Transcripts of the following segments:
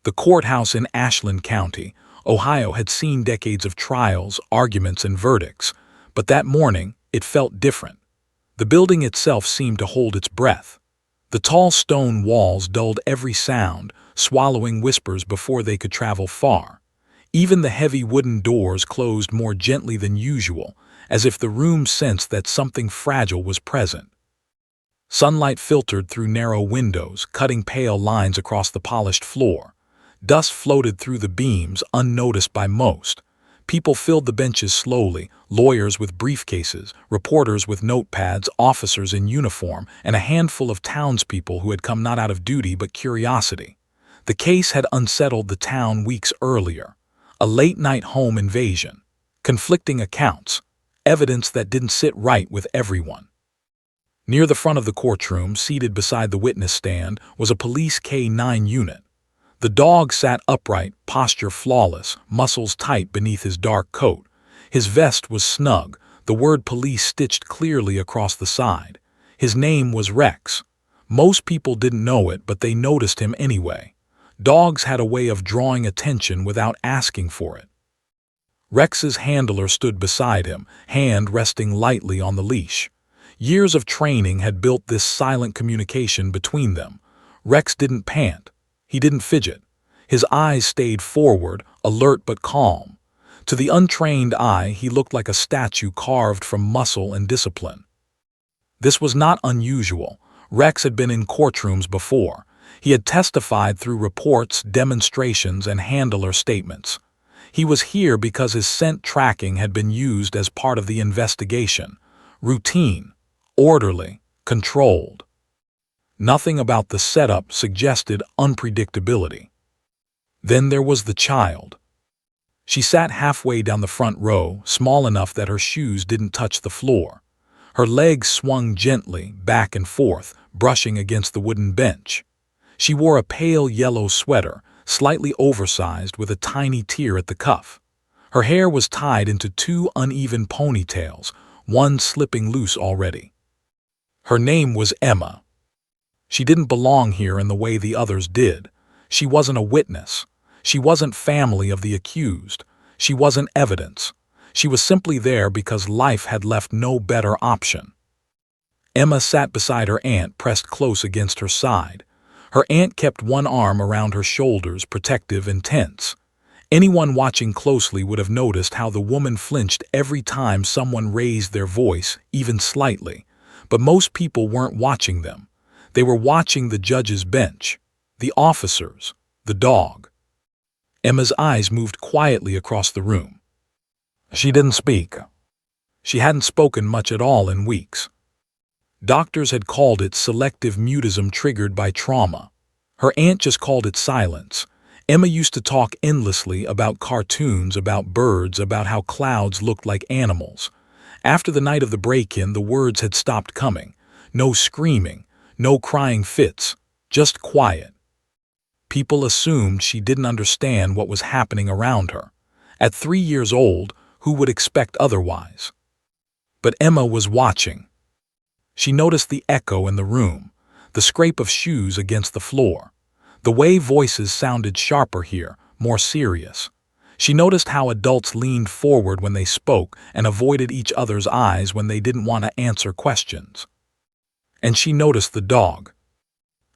The courthouse in Ashland County, Ohio had seen decades of trials, arguments, and verdicts, but that morning it felt different. The building itself seemed to hold its breath. The tall stone walls dulled every sound, swallowing whispers before they could travel far. Even the heavy wooden doors closed more gently than usual, as if the room sensed that something fragile was present. Sunlight filtered through narrow windows, cutting pale lines across the polished floor. Dust floated through the beams, unnoticed by most. People filled the benches slowly, lawyers with briefcases, reporters with notepads, officers in uniform, and a handful of townspeople who had come not out of duty but curiosity. The case had unsettled the town weeks earlier. A late-night home invasion. Conflicting accounts. Evidence that didn't sit right with everyone. Near the front of the courtroom, seated beside the witness stand, was a police K-9 unit. The dog sat upright, posture flawless, muscles tight beneath his dark coat. His vest was snug, the word police stitched clearly across the side. His name was Rex. Most people didn't know it, but they noticed him anyway. Dogs had a way of drawing attention without asking for it. Rex's handler stood beside him, hand resting lightly on the leash. Years of training had built this silent communication between them. Rex didn't pant. He didn't fidget. His eyes stayed forward, alert but calm. To the untrained eye, he looked like a statue carved from muscle and discipline. This was not unusual. Rex had been in courtrooms before. He had testified through reports, demonstrations, and handler statements. He was here because his scent tracking had been used as part of the investigation. Routine, orderly, controlled. Nothing about the setup suggested unpredictability. Then there was the child. She sat halfway down the front row, small enough that her shoes didn't touch the floor. Her legs swung gently, back and forth, brushing against the wooden bench. She wore a pale yellow sweater, slightly oversized with a tiny tear at the cuff. Her hair was tied into two uneven ponytails, one slipping loose already. Her name was Emma. She didn't belong here in the way the others did. She wasn't a witness. She wasn't family of the accused. She wasn't evidence. She was simply there because life had left no better option. Emma sat beside her aunt, pressed close against her side. Her aunt kept one arm around her shoulders, protective and tense. Anyone watching closely would have noticed how the woman flinched every time someone raised their voice, even slightly. But most people weren't watching them. They were watching the judge's bench, the officers, the dog. Emma's eyes moved quietly across the room. She didn't speak. She hadn't spoken much at all in weeks. Doctors had called it selective mutism triggered by trauma. Her aunt just called it silence. Emma used to talk endlessly about cartoons, about birds, about how clouds looked like animals. After the night of the break-in, the words had stopped coming. No screaming, no crying fits, just quiet. People assumed she didn't understand what was happening around her. At 3 years old, who would expect otherwise? But Emma was watching. She noticed the echo in the room, the scrape of shoes against the floor. The way voices sounded sharper here, more serious. She noticed how adults leaned forward when they spoke and avoided each other's eyes when they didn't want to answer questions. And she noticed the dog.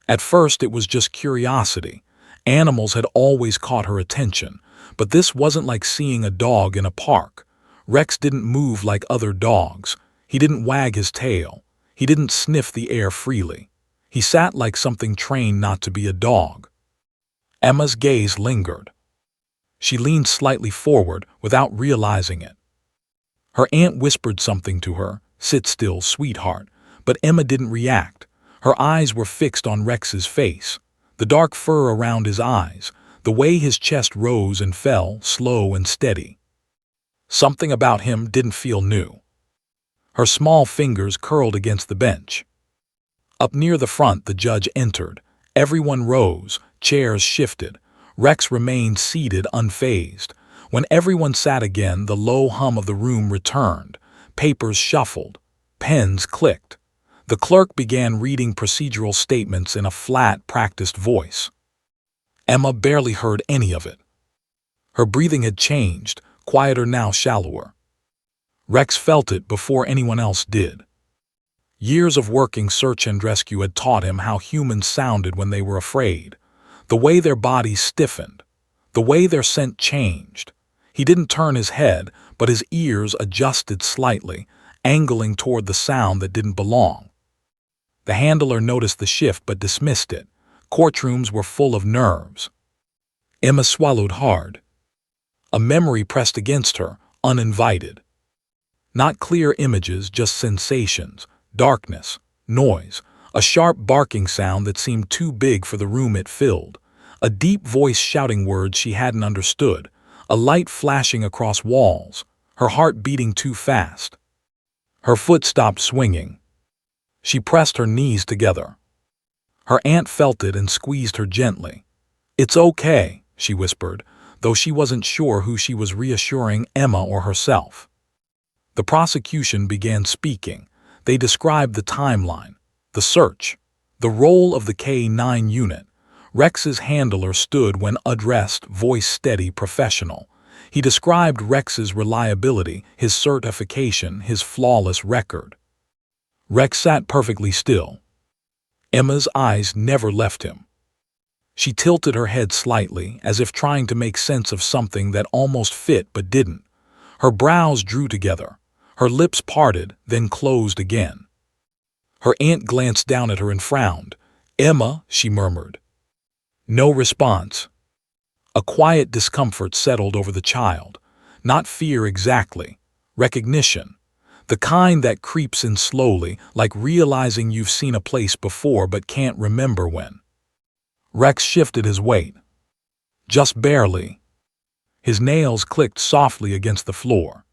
At first it was just curiosity. Animals had always caught her attention, but this wasn't like seeing a dog in a park. Rex didn't move like other dogs. He didn't wag his tail. He didn't sniff the air freely. He sat like something trained not to be a dog. Emma's gaze lingered. She leaned slightly forward without realizing it. Her aunt whispered something to her, "Sit still, sweetheart," but Emma didn't react. Her eyes were fixed on Rex's face, the dark fur around his eyes, the way his chest rose and fell, slow and steady. Something about him didn't feel new. Her small fingers curled against the bench. Up near the front, the judge entered. Everyone rose, chairs shifted. Rex remained seated, unfazed. When everyone sat again, the low hum of the room returned. Papers shuffled. Pens clicked. The clerk began reading procedural statements in a flat, practiced voice. Emma barely heard any of it. Her breathing had changed, quieter now, shallower. Rex felt it before anyone else did. Years of working search and rescue had taught him how humans sounded when they were afraid, the way their bodies stiffened, the way their scent changed. He didn't turn his head, but his ears adjusted slightly, angling toward the sound that didn't belong. The handler noticed the shift but dismissed it. Courtrooms were full of nerves. Emma swallowed hard. A memory pressed against her, uninvited. Not clear images, just sensations, darkness, noise, a sharp barking sound that seemed too big for the room it filled, a deep voice shouting words she hadn't understood, a light flashing across walls, her heart beating too fast. Her foot stopped swinging. She pressed her knees together. Her aunt felt it and squeezed her gently. "It's okay," she whispered, though she wasn't sure who she was reassuring, Emma or herself. The prosecution began speaking. They described the timeline, the search, the role of the K-9 unit. Rex's handler stood when addressed, voice steady, professional. He described Rex's reliability, his certification, his flawless record. Rex sat perfectly still. Emma's eyes never left him. She tilted her head slightly, as if trying to make sense of something that almost fit but didn't. Her brows drew together. Her lips parted, then closed again. Her aunt glanced down at her and frowned. "Emma," she murmured. No response. A quiet discomfort settled over the child. Not fear exactly. Recognition. The kind that creeps in slowly, like realizing you've seen a place before but can't remember when. Rex shifted his weight. Just barely. His nails clicked softly against the floor.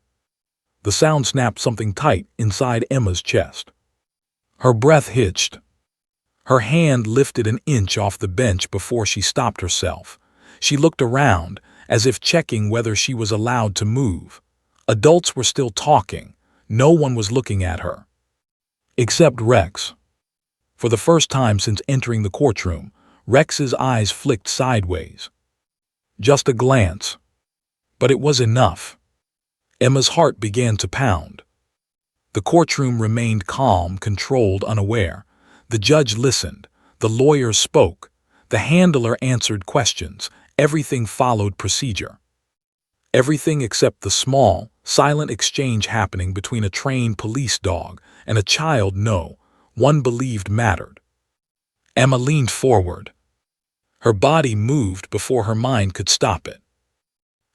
The sound snapped something tight inside Emma's chest. Her breath hitched. Her hand lifted an inch off the bench before she stopped herself. She looked around, as if checking whether she was allowed to move. Adults were still talking. No one was looking at her. Except Rex. For the first time since entering the courtroom, Rex's eyes flicked sideways. Just a glance. But it was enough. Emma's heart began to pound. The courtroom remained calm, controlled, unaware. The judge listened. The lawyers spoke. The handler answered questions. Everything followed procedure. Everything except the small, silent exchange happening between a trained police dog and a child one believed mattered. Emma leaned forward. Her body moved before her mind could stop it.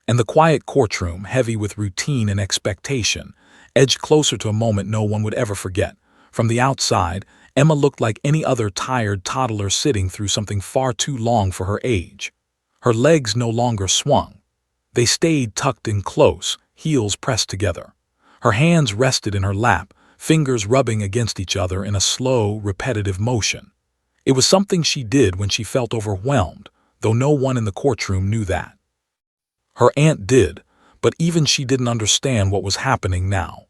And the quiet courtroom, heavy with routine and expectation, edged closer to a moment no one would ever forget. From the outside, Emma looked like any other tired toddler sitting through something far too long for her age. Her legs no longer swung. They stayed tucked in close, heels pressed together. Her hands rested in her lap, fingers rubbing against each other in a slow, repetitive motion. It was something she did when she felt overwhelmed, though no one in the courtroom knew that. Her aunt did, but even she didn't understand what was happening now.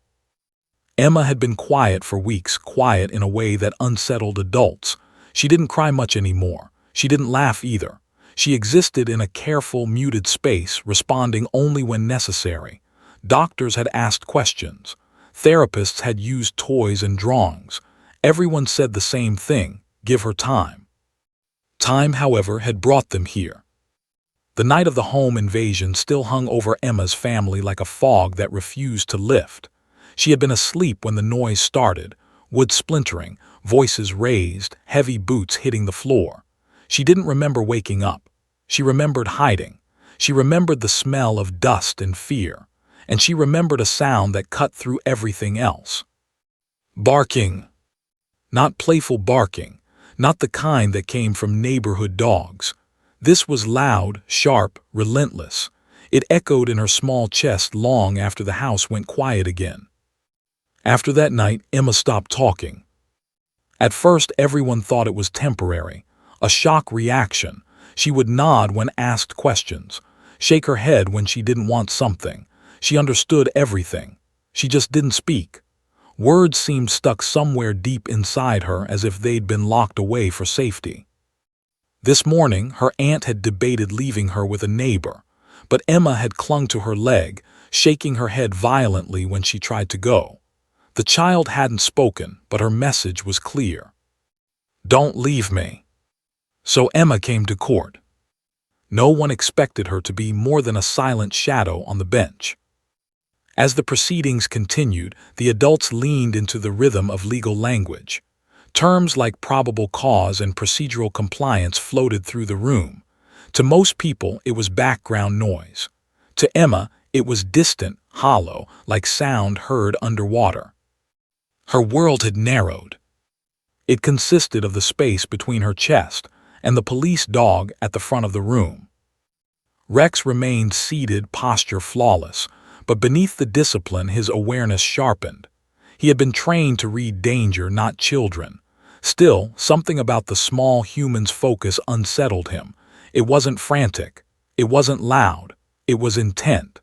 Emma had been quiet for weeks, quiet in a way that unsettled adults. She didn't cry much anymore. She didn't laugh either. She existed in a careful, muted space, responding only when necessary. Doctors had asked questions. Therapists had used toys and drawings. Everyone said the same thing: give her time. Time, however, had brought them here. The night of the home invasion still hung over Emma's family like a fog that refused to lift. She had been asleep when the noise started, wood splintering, voices raised, heavy boots hitting the floor. She didn't remember waking up. She remembered hiding. She remembered the smell of dust and fear. And she remembered a sound that cut through everything else. Barking. Not playful barking. Not the kind that came from neighborhood dogs. This was loud, sharp, relentless. It echoed in her small chest long after the house went quiet again. After that night, Emma stopped talking. At first, everyone thought it was temporary, a shock reaction. She would nod when asked questions, shake her head when she didn't want something. She understood everything. She just didn't speak. Words seemed stuck somewhere deep inside her, as if they'd been locked away for safety. This morning, her aunt had debated leaving her with a neighbor, but Emma had clung to her leg, shaking her head violently when she tried to go. The child hadn't spoken, but her message was clear. "Don't leave me." So Emma came to court. No one expected her to be more than a silent shadow on the bench. As the proceedings continued, the adults leaned into the rhythm of legal language. Terms like probable cause and procedural compliance floated through the room. To most people, it was background noise. To Emma, it was distant, hollow, like sound heard underwater. Her world had narrowed. It consisted of the space between her chest and the police dog at the front of the room. Rex remained seated, posture flawless, but beneath the discipline his awareness sharpened. He had been trained to read danger, not children. Still, something about the small human's focus unsettled him. It wasn't frantic. It wasn't loud. It was intent.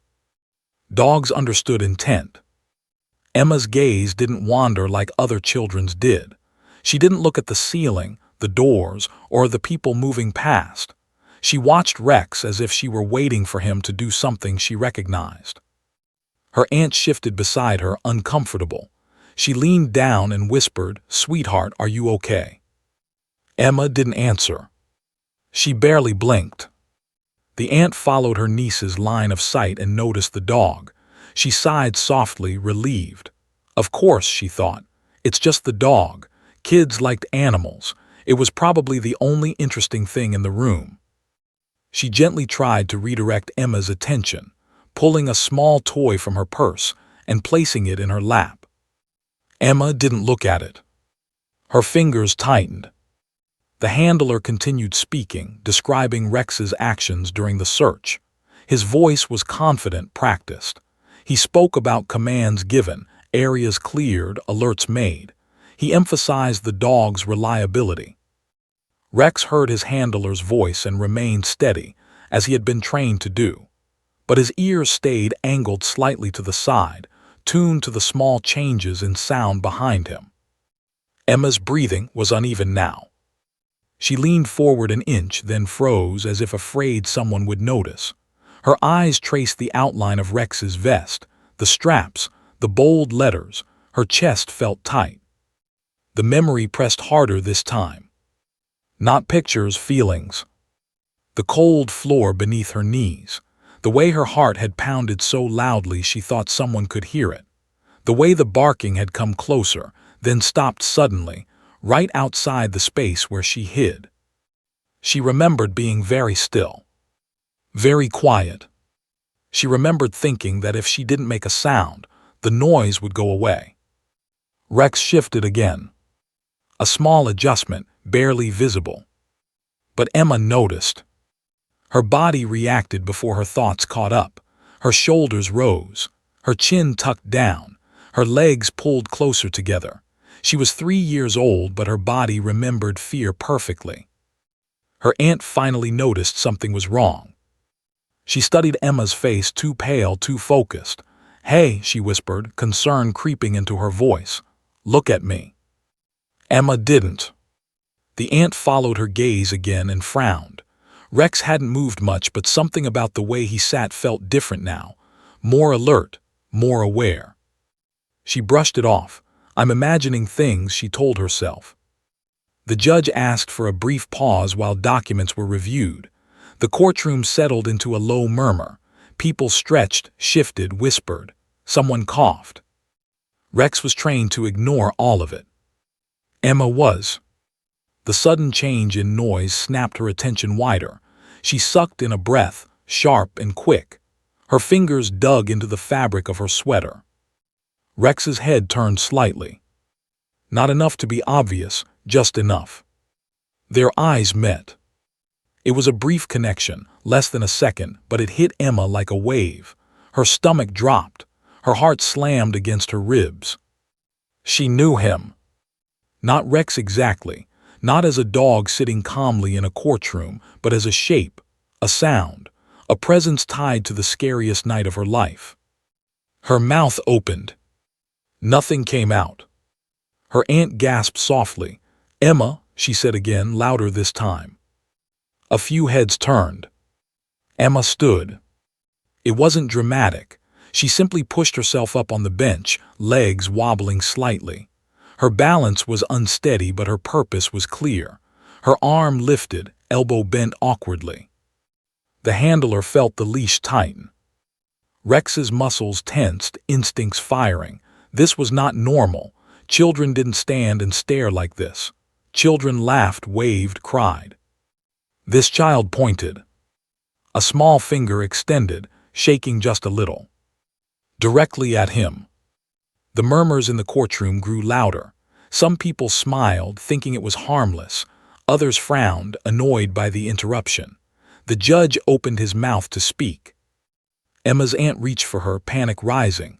Dogs understood intent. Emma's gaze didn't wander like other children's did. She didn't look at the ceiling, the doors, or the people moving past. She watched Rex as if she were waiting for him to do something she recognized. Her aunt shifted beside her, uncomfortable. She leaned down and whispered, "Sweetheart, are you okay?" Emma didn't answer. She barely blinked. The aunt followed her niece's line of sight and noticed the dog. She sighed softly, relieved. Of course, she thought. It's just the dog. Kids liked animals. It was probably the only interesting thing in the room. She gently tried to redirect Emma's attention, pulling a small toy from her purse and placing it in her lap. Emma didn't look at it. Her fingers tightened. The handler continued speaking, describing Rex's actions during the search. His voice was confident, practiced. He spoke about commands given, areas cleared, alerts made. He emphasized the dog's reliability. Rex heard his handler's voice and remained steady, as he had been trained to do. But his ears stayed angled slightly to the side, tuned to the small changes in sound behind him. Emma's breathing was uneven now. She leaned forward an inch, then froze as if afraid someone would notice. Her eyes traced the outline of Rex's vest, the straps, the bold letters. Her chest felt tight. The memory pressed harder this time. Not pictures, feelings. The cold floor beneath her knees. The way her heart had pounded so loudly she thought someone could hear it. The way the barking had come closer, then stopped suddenly, right outside the space where she hid. She remembered being very still. Very quiet. She remembered thinking that if she didn't make a sound, the noise would go away. Rex shifted again. A small adjustment, barely visible. But Emma noticed. Her body reacted before her thoughts caught up. Her shoulders rose, her chin tucked down, her legs pulled closer together. She was 3 years old, but her body remembered fear perfectly. Her aunt finally noticed something was wrong. She studied Emma's face, too pale, too focused. "Hey," she whispered, concern creeping into her voice. "Look at me." Emma didn't. The aunt followed her gaze again and frowned. Rex hadn't moved much, but something about the way he sat felt different now. More alert, more aware. She brushed it off. "I'm imagining things," she told herself. The judge asked for a brief pause while documents were reviewed. The courtroom settled into a low murmur. People stretched, shifted, whispered. Someone coughed. Rex was trained to ignore all of it. Emma was. The sudden change in noise snapped her attention wider. She sucked in a breath, sharp and quick. Her fingers dug into the fabric of her sweater. Rex's head turned slightly. Not enough to be obvious, just enough. Their eyes met. It was a brief connection, less than a second, but it hit Emma like a wave. Her stomach dropped. Her heart slammed against her ribs. She knew him. Not Rex exactly. Not as a dog sitting calmly in a courtroom, but as a shape, a sound, a presence tied to the scariest night of her life. Her mouth opened. Nothing came out. Her aunt gasped softly. "Emma," she said again, louder this time. A few heads turned. Emma stood. It wasn't dramatic. She simply pushed herself up on the bench, legs wobbling slightly. Her balance was unsteady, but her purpose was clear. Her arm lifted, elbow bent awkwardly. The handler felt the leash tighten. Rex's muscles tensed, instincts firing. This was not normal. Children didn't stand and stare like this. Children laughed, waved, cried. This child pointed. A small finger extended, shaking just a little. Directly at him. The murmurs in the courtroom grew louder. Some people smiled, thinking it was harmless. Others frowned, annoyed by the interruption. The judge opened his mouth to speak. Emma's aunt reached for her, panic rising.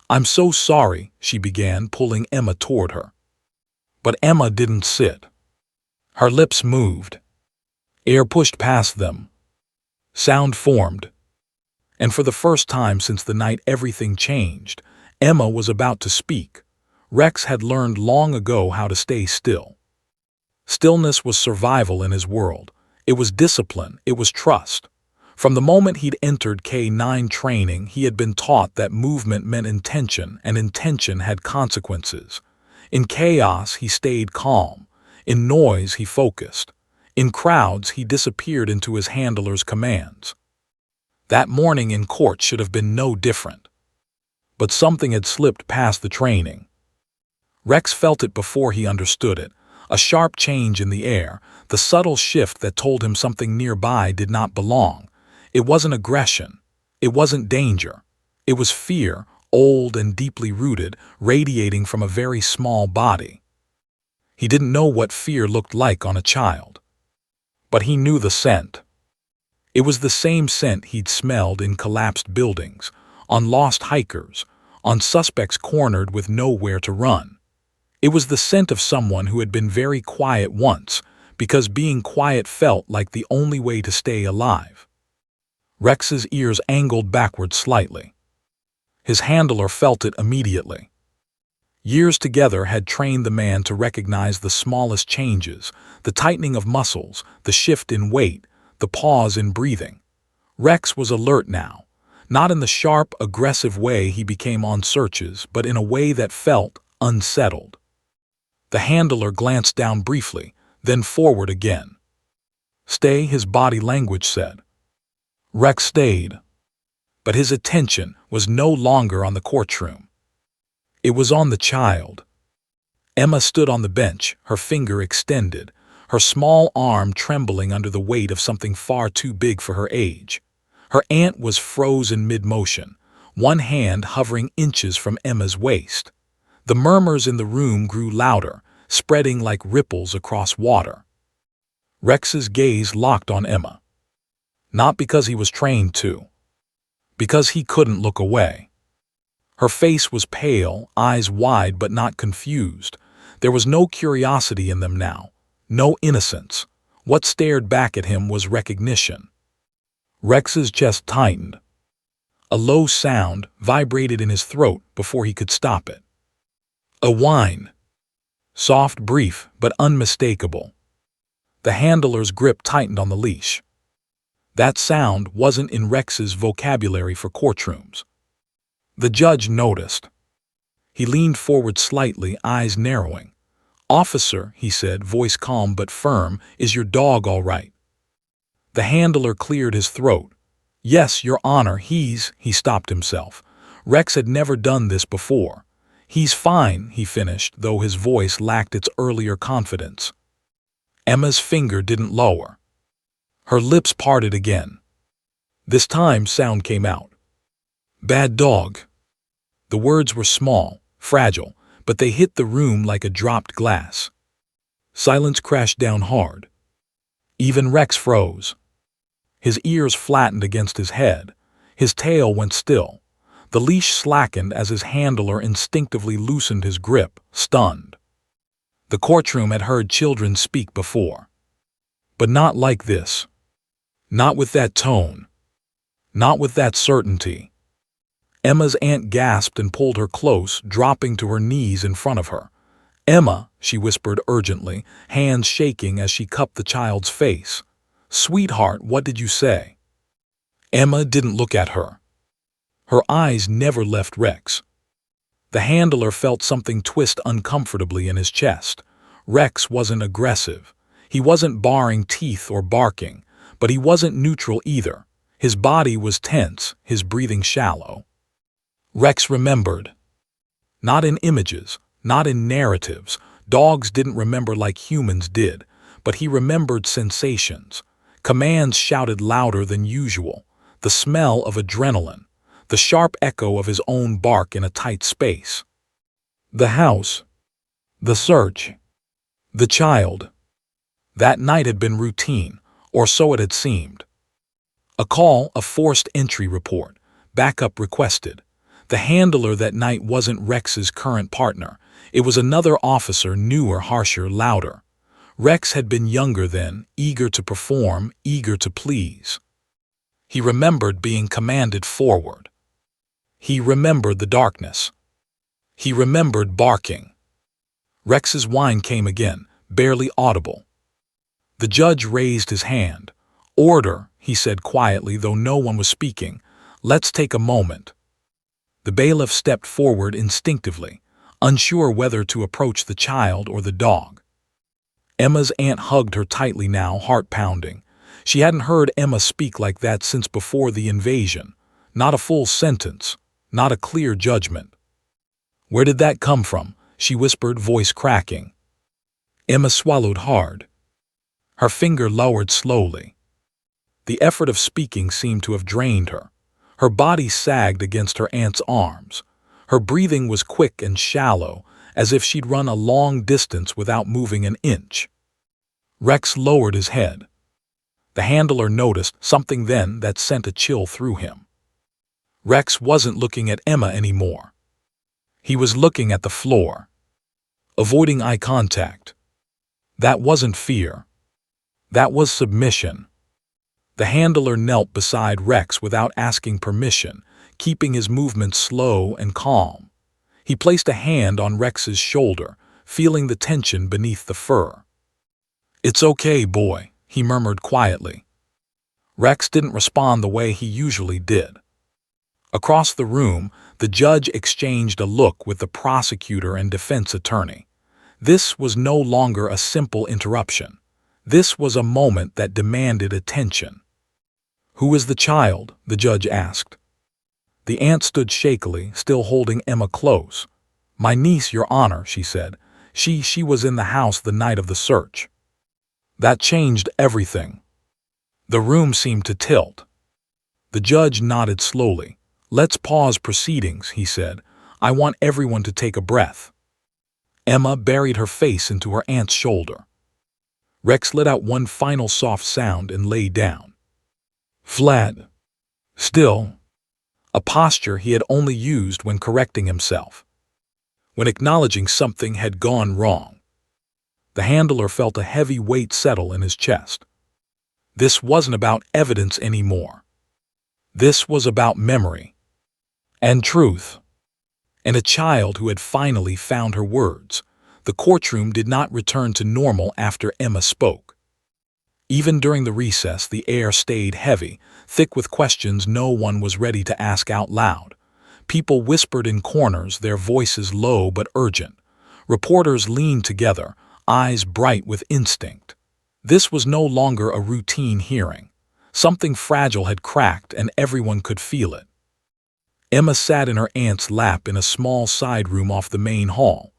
"I'm so sorry," she began, pulling Emma toward her. But Emma didn't sit. Her lips moved. Air pushed past them. Sound formed. And for the first time since the night everything changed, Emma was about to speak. Rex had learned long ago how to stay still. Stillness was survival in his world. It was discipline, it was trust. From the moment he'd entered K-9 training, he had been taught that movement meant intention, and intention had consequences. In chaos, he stayed calm. In noise, he focused. In crowds, he disappeared into his handler's commands. That morning in court should have been no different. But something had slipped past the training. Rex felt it before he understood it. A sharp change in the air, the subtle shift that told him something nearby did not belong. It wasn't aggression. It wasn't danger. It was fear, old and deeply rooted, radiating from a very small body. He didn't know what fear looked like on a child. But he knew the scent. It was the same scent he'd smelled in collapsed buildings, on lost hikers, on suspects cornered with nowhere to run. It was the scent of someone who had been very quiet once, because being quiet felt like the only way to stay alive. Rex's ears angled backward slightly. His handler felt it immediately. Years together had trained the man to recognize the smallest changes, the tightening of muscles, the shift in weight, the pause in breathing. Rex was alert now, not in the sharp, aggressive way he became on searches, but in a way that felt unsettled. The handler glanced down briefly, then forward again. "Stay," his body language said. Rex stayed. But his attention was no longer on the courtroom. It was on the child. Emma stood on the bench, her finger extended, her small arm trembling under the weight of something far too big for her age. Her aunt was frozen mid-motion, one hand hovering inches from Emma's waist. The murmurs in the room grew louder, spreading like ripples across water. Rex's gaze locked on Emma. Not because he was trained to. Because he couldn't look away. Her face was pale, eyes wide but not confused. There was no curiosity in them now, no innocence. What stared back at him was recognition. Rex's chest tightened. A low sound vibrated in his throat before he could stop it. A whine. Soft, brief, but unmistakable. The handler's grip tightened on the leash. That sound wasn't in Rex's vocabulary for courtrooms. The judge noticed. He leaned forward slightly, eyes narrowing. "Officer," he said, voice calm but firm, "is your dog all right?" The handler cleared his throat. "Yes, Your Honor, he stopped himself. Rex had never done this before. "He's fine," he finished, though his voice lacked its earlier confidence. Emma's finger didn't lower. Her lips parted again. This time sound came out. "Bad dog." The words were small, fragile, but they hit the room like a dropped glass. Silence crashed down hard. Even Rex froze. His ears flattened against his head. His tail went still. The leash slackened as his handler instinctively loosened his grip, stunned. The courtroom had heard children speak before. But not like this. Not with that tone. Not with that certainty. Emma's aunt gasped and pulled her close, dropping to her knees in front of her. "Emma," she whispered urgently, hands shaking as she cupped the child's face. "Sweetheart, what did you say?" Emma didn't look at her. Her eyes never left Rex. The handler felt something twist uncomfortably in his chest. Rex wasn't aggressive. He wasn't baring teeth or barking, but he wasn't neutral either. His body was tense, his breathing shallow. Rex remembered. Not in images, not in narratives. Dogs didn't remember like humans did, but he remembered sensations. Commands shouted louder than usual. The smell of adrenaline. The sharp echo of his own bark in a tight space. The house. The search. The child. That night had been routine, or so it had seemed. A call, a forced entry report. Backup requested. The handler that night wasn't Rex's current partner. It was another officer, newer, harsher, louder. Rex had been younger then, eager to perform, eager to please. He remembered being commanded forward. He remembered the darkness. He remembered barking. Rex's whine came again, barely audible. The judge raised his hand. "Order," he said quietly, though no one was speaking. "Let's take a moment." The bailiff stepped forward instinctively, unsure whether to approach the child or the dog. Emma's aunt hugged her tightly now, heart pounding. She hadn't heard Emma speak like that since before the invasion. Not a full sentence, not a clear judgment. "Where did that come from?" she whispered, voice cracking. Emma swallowed hard. Her finger lowered slowly. The effort of speaking seemed to have drained her. Her body sagged against her aunt's arms. Her breathing was quick and shallow, as if she'd run a long distance without moving an inch. Rex lowered his head. The handler noticed something then that sent a chill through him. Rex wasn't looking at Emma anymore. He was looking at the floor, avoiding eye contact. That wasn't fear. That was submission. The handler knelt beside Rex without asking permission, keeping his movements slow and calm. He placed a hand on Rex's shoulder, feeling the tension beneath the fur. "It's okay, boy," he murmured quietly. Rex didn't respond the way he usually did. Across the room, the judge exchanged a look with the prosecutor and defense attorney. This was no longer a simple interruption. This was a moment that demanded attention. "Who is the child?" the judge asked. The aunt stood shakily, still holding Emma close. "My niece, Your Honor," she said. She was in the house the night of the search." That changed everything. The room seemed to tilt. The judge nodded slowly. "Let's pause proceedings," he said. "I want everyone to take a breath." Emma buried her face into her aunt's shoulder. Rex let out one final soft sound and lay down. Flat. Still. A posture he had only used when correcting himself, when acknowledging something had gone wrong. The handler felt a heavy weight settle in his chest. This wasn't about evidence anymore. This was about memory. And truth. And a child who had finally found her words. The courtroom did not return to normal after Emma spoke. Even during the recess, the air stayed heavy, thick with questions no one was ready to ask out loud. People whispered in corners, their voices low but urgent. Reporters leaned together, eyes bright with instinct. This was no longer a routine hearing. Something fragile had cracked, and everyone could feel it. Emma sat in her aunt's lap in a small side room off the main hall.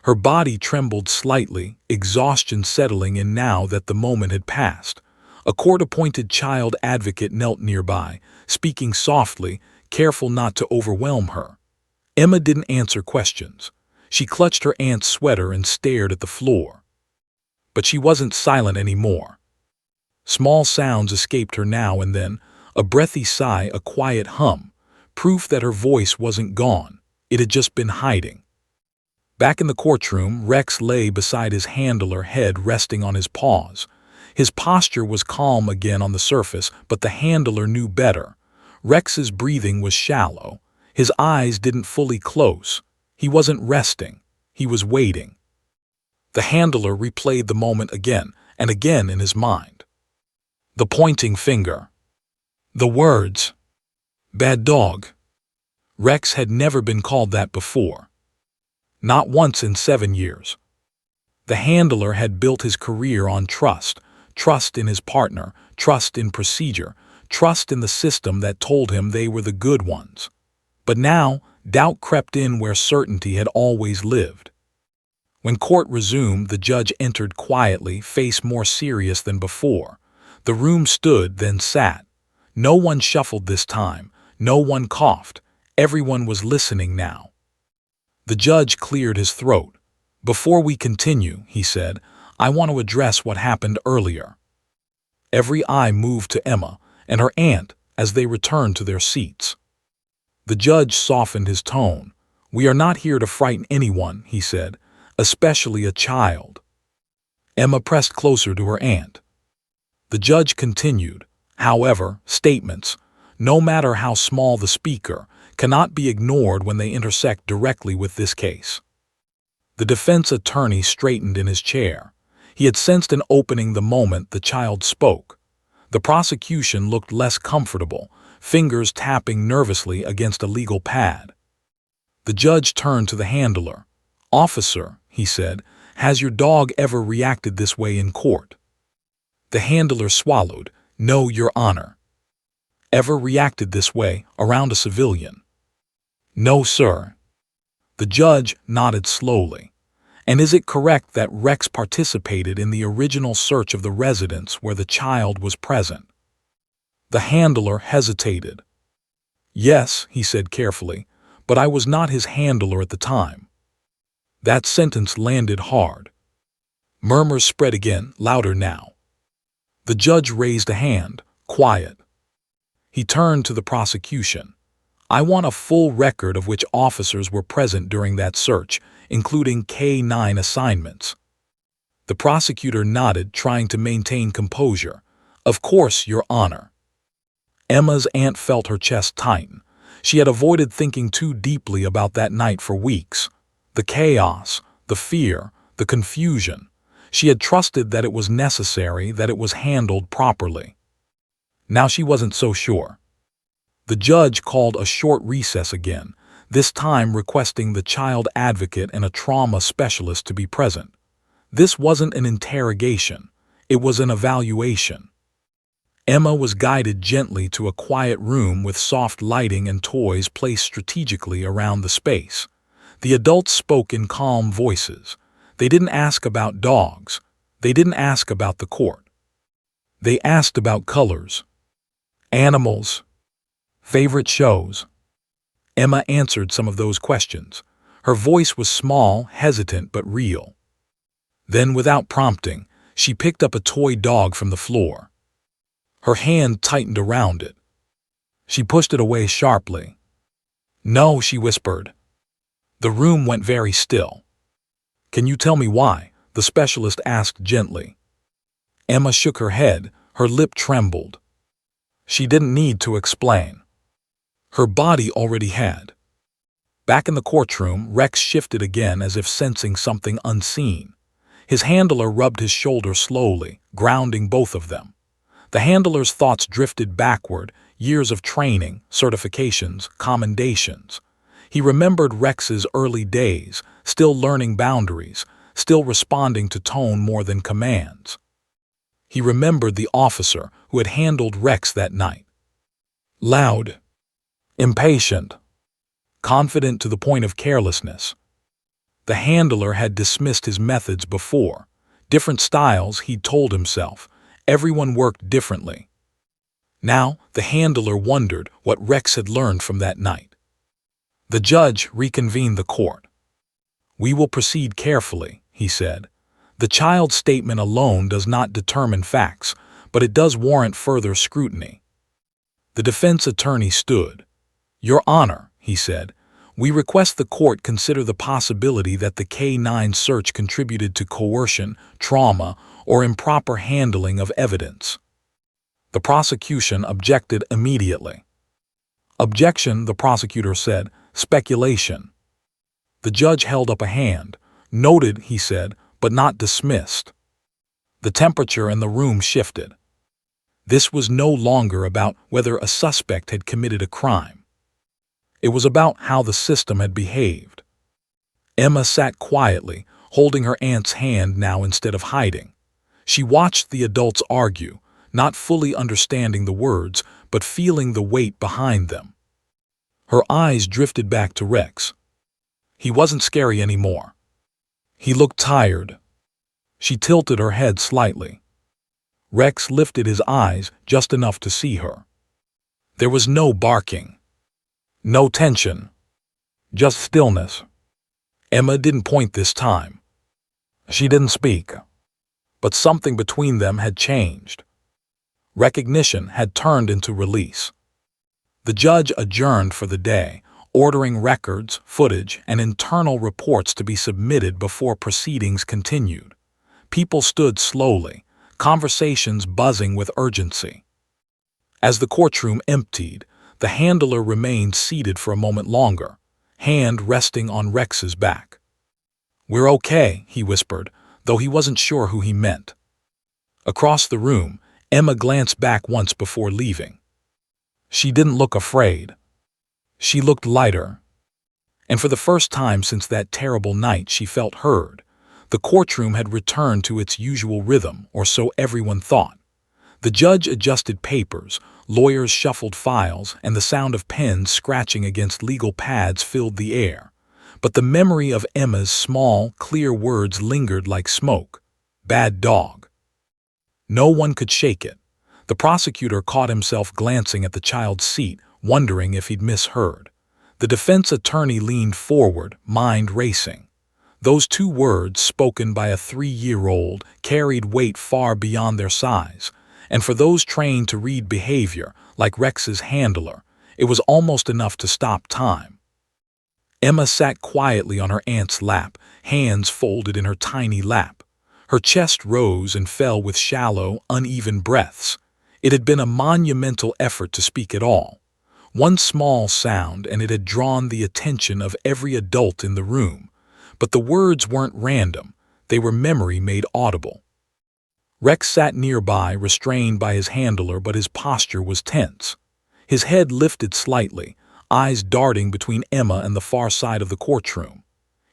Her body trembled slightly, exhaustion settling in now that the moment had passed. A court-appointed child advocate knelt nearby, speaking softly, careful not to overwhelm her. Emma didn't answer questions. She clutched her aunt's sweater and stared at the floor. But she wasn't silent anymore. Small sounds escaped her now and then, a breathy sigh, a quiet hum, proof that her voice wasn't gone. It had just been hiding. Back in the courtroom, Rex lay beside his handler, head resting on his paws. His posture was calm again on the surface, but the handler knew better. Rex's breathing was shallow. His eyes didn't fully close. He wasn't resting. He was waiting. The handler replayed the moment again and again in his mind. The pointing finger. The words. Bad dog. Rex had never been called that before. Not once in 7 years. The handler had built his career on trust, trust in his partner, trust in procedure, trust in the system that told him they were the good ones. But now, doubt crept in where certainty had always lived. When court resumed, the judge entered quietly, face more serious than before. The room stood, then sat. No one shuffled this time, no one coughed. Everyone was listening now. The judge cleared his throat. "Before we continue," he said, "I want to address what happened earlier." Every eye moved to Emma and her aunt as they returned to their seats. The judge softened his tone. "We are not here to frighten anyone," he said, "especially a child." Emma pressed closer to her aunt. The judge continued, "However, statements, no matter how small the speaker, cannot be ignored when they intersect directly with this case." The defense attorney straightened in his chair. He had sensed an opening the moment the child spoke. The prosecution looked less comfortable, fingers tapping nervously against a legal pad. The judge turned to the handler. "Officer," he said, "has your dog ever reacted this way in court?" The handler swallowed. "No, Your Honor." "Ever reacted this way around a civilian?" "No, sir." The judge nodded slowly. "And is it correct that Rex participated in the original search of the residence where the child was present?" The handler hesitated. "Yes," he said carefully, "but I was not his handler at the time." That sentence landed hard. Murmurs spread again, louder now. The judge raised a hand, quiet. He turned to the prosecution. "I want a full record of which officers were present during that search, including K-9 assignments." The prosecutor nodded, trying to maintain composure. "Of course, Your Honor." Emma's aunt felt her chest tighten. She had avoided thinking too deeply about that night for weeks. The chaos, the fear, the confusion. She had trusted that it was necessary, that it was handled properly. Now she wasn't so sure. The judge called a short recess again, this time requesting the child advocate and a trauma specialist to be present. This wasn't an interrogation. It was an evaluation. Emma was guided gently to a quiet room with soft lighting and toys placed strategically around the space. The adults spoke in calm voices. They didn't ask about dogs. They didn't ask about the court. They asked about colors, animals, favorite shows. Emma answered some of those questions. Her voice was small, hesitant, but real. Then, without prompting, she picked up a toy dog from the floor. Her hand tightened around it. She pushed it away sharply. "No," she whispered. The room went very still. "Can you tell me why?" the specialist asked gently. Emma shook her head. Her lip trembled. She didn't need to explain. Her body already had. Back in the courtroom, Rex shifted again as if sensing something unseen. His handler rubbed his shoulder slowly, grounding both of them. The handler's thoughts drifted backward, years of training, certifications, commendations. He remembered Rex's early days, still learning boundaries, still responding to tone more than commands. He remembered the officer who had handled Rex that night. Loud, impatient, confident to the point of carelessness. The handler had dismissed his methods before. Different styles, he'd told himself. Everyone worked differently. Now, the handler wondered what Rex had learned from that night. The judge reconvened the court. "We will proceed carefully," he said. "The child's statement alone does not determine facts, but it does warrant further scrutiny." The defense attorney stood. "Your Honor," he said, "we request the court consider the possibility that the K-9 search contributed to coercion, trauma, or improper handling of evidence." The prosecution objected immediately. "Objection," the prosecutor said, "speculation." The judge held up a hand. "Noted," he said, "but not dismissed." The temperature in the room shifted. This was no longer about whether a suspect had committed a crime. It was about how the system had behaved. Emma sat quietly, holding her aunt's hand now instead of hiding. She watched the adults argue, not fully understanding the words, but feeling the weight behind them. Her eyes drifted back to Rex. He wasn't scary anymore. He looked tired. She tilted her head slightly. Rex lifted his eyes just enough to see her. There was no barking. No tension. Just stillness. Emma didn't point this time. She didn't speak. But something between them had changed. Recognition had turned into release. The judge adjourned for the day, ordering records, footage, and internal reports to be submitted before proceedings continued. People stood slowly, conversations buzzing with urgency. As the courtroom emptied, the handler remained seated for a moment longer, hand resting on Rex's back. "We're okay," he whispered, though he wasn't sure who he meant. Across the room, Emma glanced back once before leaving. She didn't look afraid. She looked lighter. And for the first time since that terrible night, she felt heard. The courtroom had returned to its usual rhythm, or so everyone thought. The judge adjusted papers, lawyers shuffled files, and the sound of pens scratching against legal pads filled the air. But the memory of Emma's small, clear words lingered like smoke. Bad dog. No one could shake it. The prosecutor caught himself glancing at the child's seat, wondering if he'd misheard. The defense attorney leaned forward, mind racing. Those two words, spoken by a 3-year-old, carried weight far beyond their size. And for those trained to read behavior, like Rex's handler, it was almost enough to stop time. Emma sat quietly on her aunt's lap, hands folded in her tiny lap. Her chest rose and fell with shallow, uneven breaths. It had been a monumental effort to speak at all. One small sound, and it had drawn the attention of every adult in the room. But the words weren't random. They were memory made audible. Rex sat nearby, restrained by his handler, but his posture was tense. His head lifted slightly, eyes darting between Emma and the far side of the courtroom.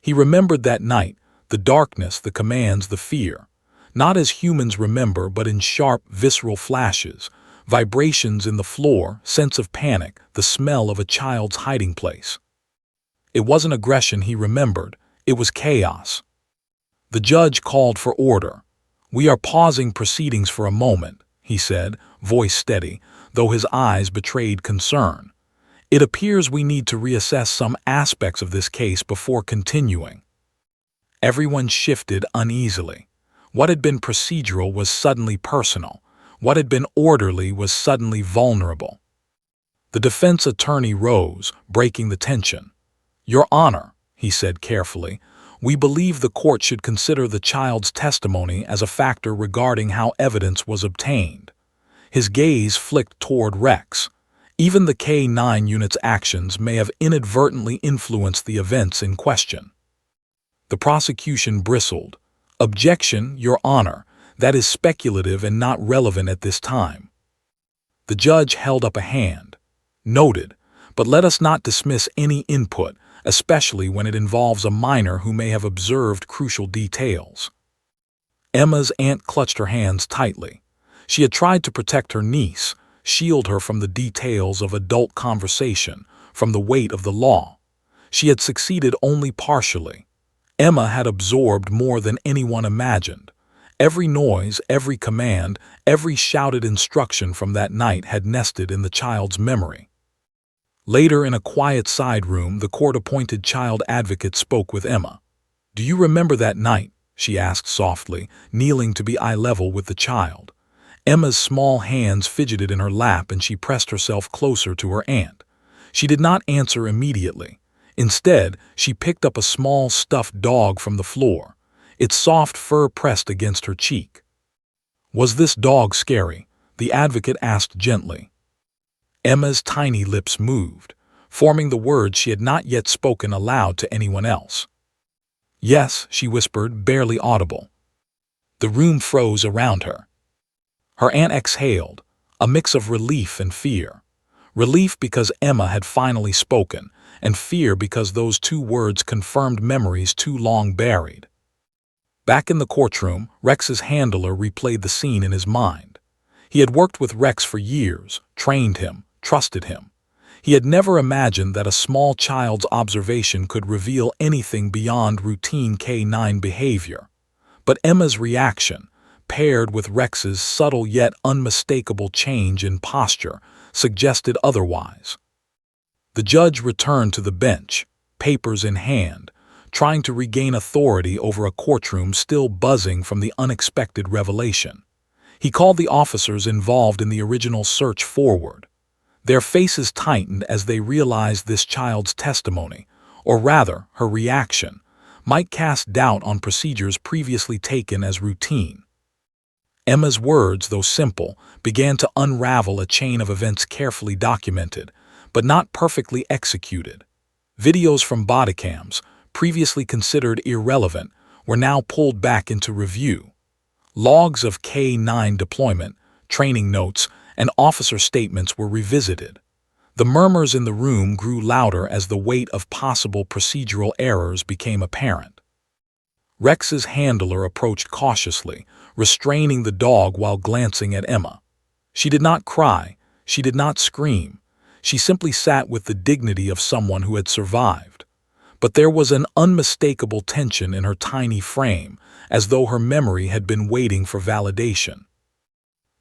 He remembered that night, the darkness, the commands, the fear. Not as humans remember, but in sharp, visceral flashes, vibrations in the floor, sense of panic, the smell of a child's hiding place. It wasn't aggression he remembered, it was chaos. The judge called for order. "We are pausing proceedings for a moment," he said, voice steady, though his eyes betrayed concern. "It appears we need to reassess some aspects of this case before continuing." Everyone shifted uneasily. What had been procedural was suddenly personal. What had been orderly was suddenly vulnerable. The defense attorney rose, breaking the tension. "Your Honor," he said carefully, "we believe the court should consider the child's testimony as a factor regarding how evidence was obtained." His gaze flicked toward Rex. Even the K-9 unit's actions may have inadvertently influenced the events in question. The prosecution bristled. "Objection, Your Honor. That is speculative and not relevant at this time." The judge held up a hand. "Noted, but let us not dismiss any input, especially when it involves a minor who may have observed crucial details." Emma's aunt clutched her hands tightly. She had tried to protect her niece, shield her from the details of adult conversation, from the weight of the law. She had succeeded only partially. Emma had absorbed more than anyone imagined. Every noise, every command, every shouted instruction from that night had nested in the child's memory. Later, in a quiet side room, the court-appointed child advocate spoke with Emma. "Do you remember that night?" she asked softly, kneeling to be eye level with the child. Emma's small hands fidgeted in her lap and she pressed herself closer to her aunt. She did not answer immediately. Instead, she picked up a small stuffed dog from the floor, its soft fur pressed against her cheek. "Was this dog scary?" the advocate asked gently. Emma's tiny lips moved, forming the words she had not yet spoken aloud to anyone else. "Yes," she whispered, barely audible. The room froze around her. Her aunt exhaled, a mix of relief and fear. Relief because Emma had finally spoken, and fear because those two words confirmed memories too long buried. Back in the courtroom, Rex's handler replayed the scene in his mind. He had worked with Rex for years, trained him, trusted him. He had never imagined that a small child's observation could reveal anything beyond routine K9 behavior. But Emma's reaction, paired with Rex's subtle yet unmistakable change in posture, suggested otherwise. The judge returned to the bench, papers in hand, trying to regain authority over a courtroom still buzzing from the unexpected revelation. He called the officers involved in the original search forward. Their faces tightened as they realized this child's testimony, or rather, her reaction, might cast doubt on procedures previously taken as routine. Emma's words, though simple, began to unravel a chain of events carefully documented, but not perfectly executed. Videos from bodycams, previously considered irrelevant, were now pulled back into review. Logs of K9 deployment, training notes, and officer statements were revisited. The murmurs in the room grew louder as the weight of possible procedural errors became apparent. Rex's handler approached cautiously, restraining the dog while glancing at Emma. She did not cry, she did not scream. She simply sat with the dignity of someone who had survived. But there was an unmistakable tension in her tiny frame, as though her memory had been waiting for validation.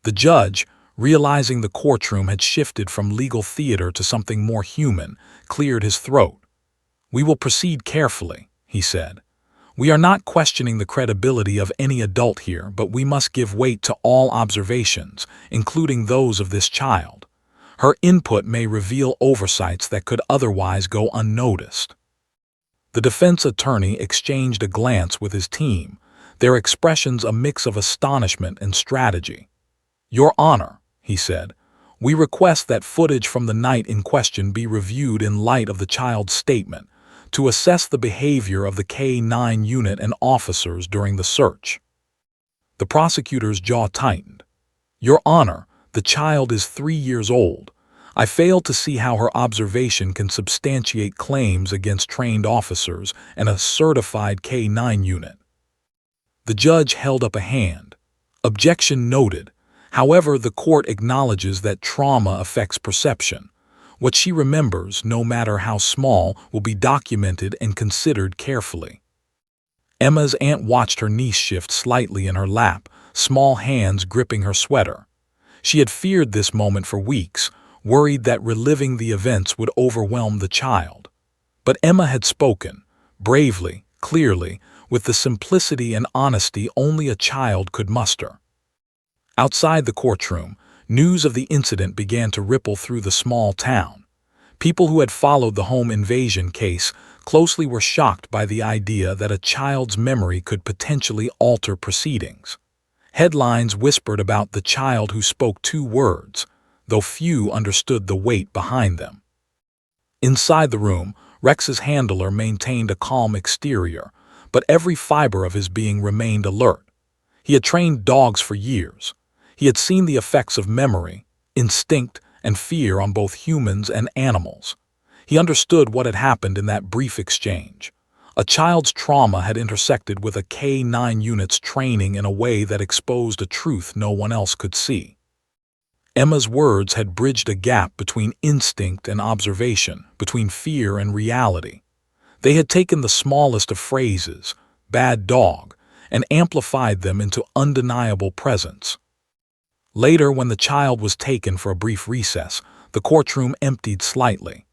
The judge, realizing the courtroom had shifted from legal theater to something more human, cleared his throat. "We will proceed carefully," he said. "We are not questioning the credibility of any adult here, but we must give weight to all observations, including those of this child. Her input may reveal oversights that could otherwise go unnoticed." The defense attorney exchanged a glance with his team, their expressions a mix of astonishment and strategy. "Your Honor," he said, "we request that footage from the night in question be reviewed in light of the child's statement to assess the behavior of the K9 unit and officers during the search." The prosecutor's jaw tightened. "Your Honor, the child is 3 years old. I fail to see how her observation can substantiate claims against trained officers and a certified K9 unit." The judge held up a hand. "Objection noted. However, the court acknowledges that trauma affects perception. What she remembers, no matter how small, will be documented and considered carefully." Emma's aunt watched her niece shift slightly in her lap, small hands gripping her sweater. She had feared this moment for weeks, worried that reliving the events would overwhelm the child. But Emma had spoken, bravely, clearly, with the simplicity and honesty only a child could muster. Outside the courtroom, news of the incident began to ripple through the small town. People who had followed the home invasion case closely were shocked by the idea that a child's memory could potentially alter proceedings. Headlines whispered about the child who spoke 2 words, though few understood the weight behind them. Inside the room, Rex's handler maintained a calm exterior, but every fiber of his being remained alert. He had trained dogs for years. He had seen the effects of memory, instinct, and fear on both humans and animals. He understood what had happened in that brief exchange. A child's trauma had intersected with a K9 unit's training in a way that exposed a truth no one else could see. Emma's words had bridged a gap between instinct and observation, between fear and reality. They had taken the smallest of phrases, "bad dog," and amplified them into undeniable presence. Later, when the child was taken for a brief recess, the courtroom emptied slightly.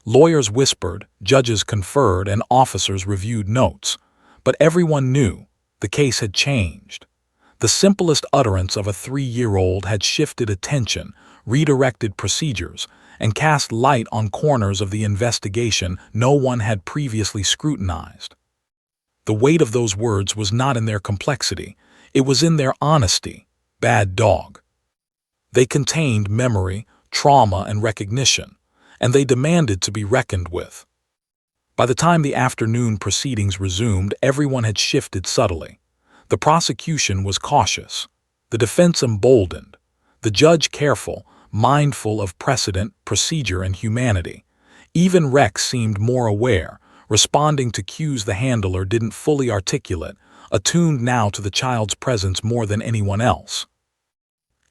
Lawyers whispered, judges conferred, and officers reviewed notes. But everyone knew the case had changed. The simplest utterance of a 3-year-old had shifted attention, redirected procedures, and cast light on corners of the investigation no one had previously scrutinized. The weight of those words was not in their complexity, it was in their honesty. Bad dog. They contained memory, trauma, and recognition, and they demanded to be reckoned with. By the time the afternoon proceedings resumed, everyone had shifted subtly. The prosecution was cautious, the defense emboldened. The judge careful, mindful of precedent, procedure, and humanity. Even Rex seemed more aware, responding to cues the handler didn't fully articulate, attuned now to the child's presence more than anyone else.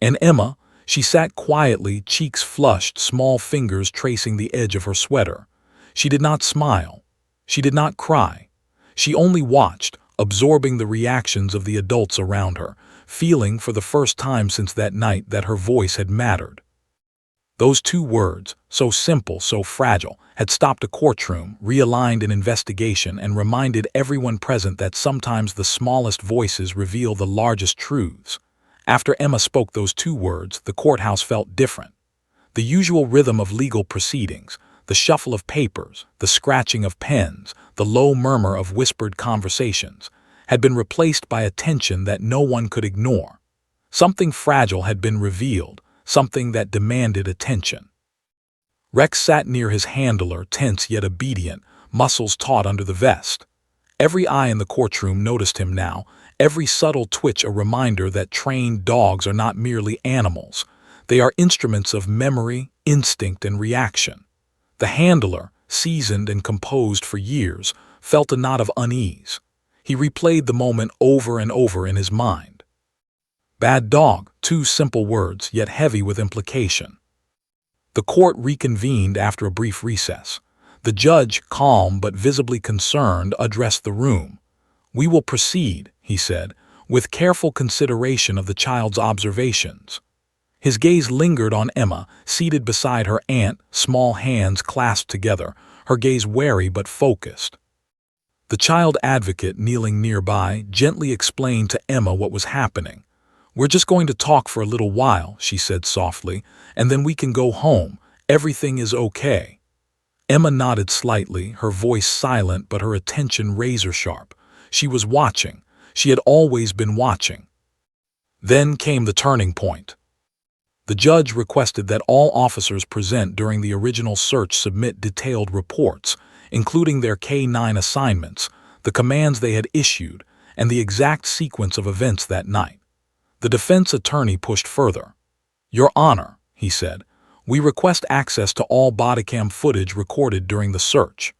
And Emma, she sat quietly, cheeks flushed, small fingers tracing the edge of her sweater. She did not smile. She did not cry. She only watched, absorbing the reactions of the adults around her, feeling for the first time since that night that her voice had mattered. Those two words, so simple, so fragile, had stopped a courtroom, realigned an investigation, and reminded everyone present that sometimes the smallest voices reveal the largest truths. After Emma spoke those two words, the courthouse felt different. The usual rhythm of legal proceedings, the shuffle of papers, the scratching of pens, the low murmur of whispered conversations, had been replaced by a tension that no one could ignore. Something fragile had been revealed, something that demanded attention. Rex sat near his handler, tense yet obedient, muscles taut under the vest. Every eye in the courtroom noticed him now, every subtle twitch a reminder that trained dogs are not merely animals. They are instruments of memory, instinct, and reaction. The handler, seasoned and composed for years, felt a knot of unease. He replayed the moment over and over in his mind. Bad dog, two simple words, yet heavy with implication. The court reconvened after a brief recess. The judge, calm but visibly concerned, addressed the room. "We will proceed," he said, "with careful consideration of the child's observations." His gaze lingered on Emma, seated beside her aunt, small hands clasped together, her gaze wary but focused. The child advocate, kneeling nearby, gently explained to Emma what was happening. "We're just going to talk for a little while," she said softly, "and then we can go home. Everything is okay." Emma nodded slightly, her voice silent but her attention razor-sharp. She was watching. She had always been watching. Then came the turning point. The judge requested that all officers present during the original search submit detailed reports, including their K-9 assignments, the commands they had issued, and the exact sequence of events that night. The defense attorney pushed further. "Your Honor," he said, "we request access to all bodycam footage recorded during the search."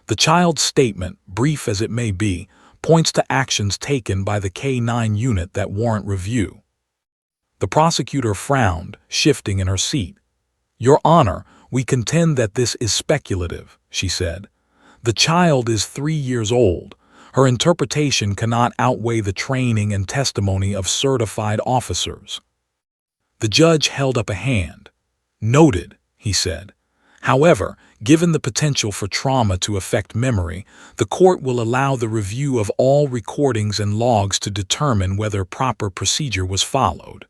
The child's statement, brief as it may be, points to actions taken by the K-9 unit that warrant review. The prosecutor frowned, shifting in her seat. "Your Honor, we contend that this is speculative," she said. "The child is 3 years old. Her interpretation cannot outweigh the training and testimony of certified officers." The judge held up a hand. "Noted," he said. "However, given the potential for trauma to affect memory, the court will allow the review of all recordings and logs to determine whether proper procedure was followed."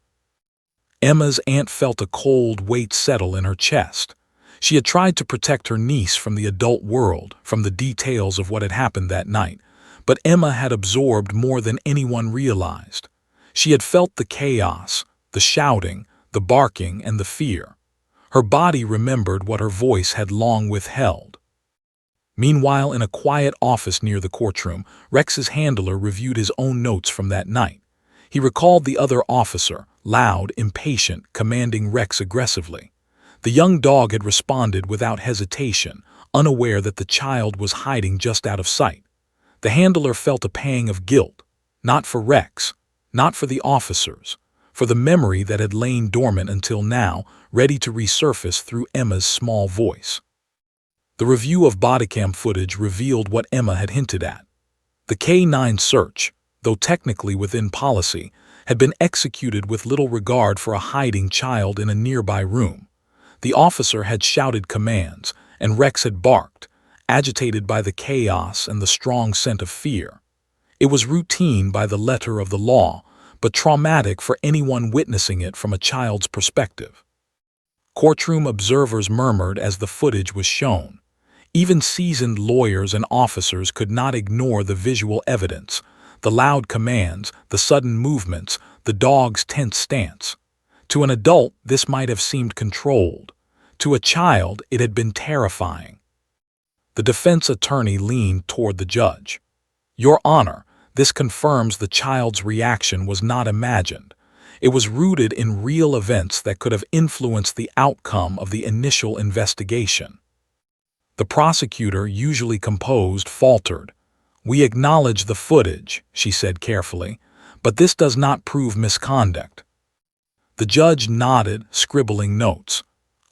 Emma's aunt felt a cold weight settle in her chest. She had tried to protect her niece from the adult world, from the details of what had happened that night, but Emma had absorbed more than anyone realized. She had felt the chaos, the shouting, the barking, and the fear. Her body remembered what her voice had long withheld. Meanwhile, in a quiet office near the courtroom, Rex's handler reviewed his own notes from that night. He recalled the other officer, loud, impatient, commanding Rex aggressively. The young dog had responded without hesitation, unaware that the child was hiding just out of sight. The handler felt a pang of guilt, not for Rex, not for the officers, for the memory that had lain dormant until now, ready to resurface through Emma's small voice. The review of bodycam footage revealed what Emma had hinted at. The K-9 search, though technically within policy, had been executed with little regard for a hiding child in a nearby room. The officer had shouted commands, and Rex had barked, agitated by the chaos and the strong scent of fear. It was routine by the letter of the law, but traumatic for anyone witnessing it from a child's perspective. Courtroom observers murmured as the footage was shown. Even seasoned lawyers and officers could not ignore the visual evidence, the loud commands, the sudden movements, the dog's tense stance. To an adult, this might have seemed controlled. To a child, it had been terrifying. The defense attorney leaned toward the judge. "Your Honor, this confirms the child's reaction was not imagined. It was rooted in real events that could have influenced the outcome of the initial investigation. The prosecutor, usually composed, faltered. "We acknowledge the footage," she said carefully, "but this does not prove misconduct." The judge nodded, scribbling notes.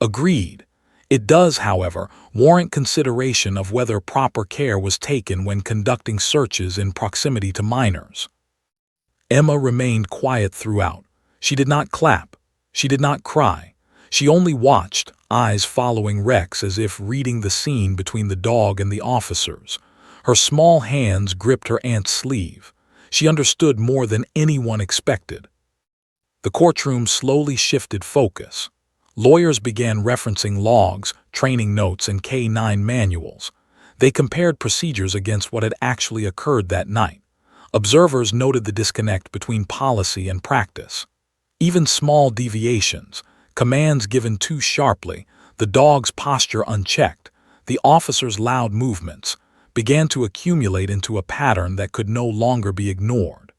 "Agreed. It does, however, warrant consideration of whether proper care was taken when conducting searches in proximity to minors." Emma remained quiet throughout. She did not clap. She did not cry. She only watched, eyes following Rex as if reading the scene between the dog and the officers. Her small hands gripped her aunt's sleeve. She understood more than anyone expected. The courtroom slowly shifted focus. Lawyers began referencing logs, training notes, and K-9 manuals. They compared procedures against what had actually occurred that night. Observers noted the disconnect between policy and practice. Even small deviations, commands given too sharply, the dog's posture unchecked, the officer's loud movements, began to accumulate into a pattern that could no longer be ignored.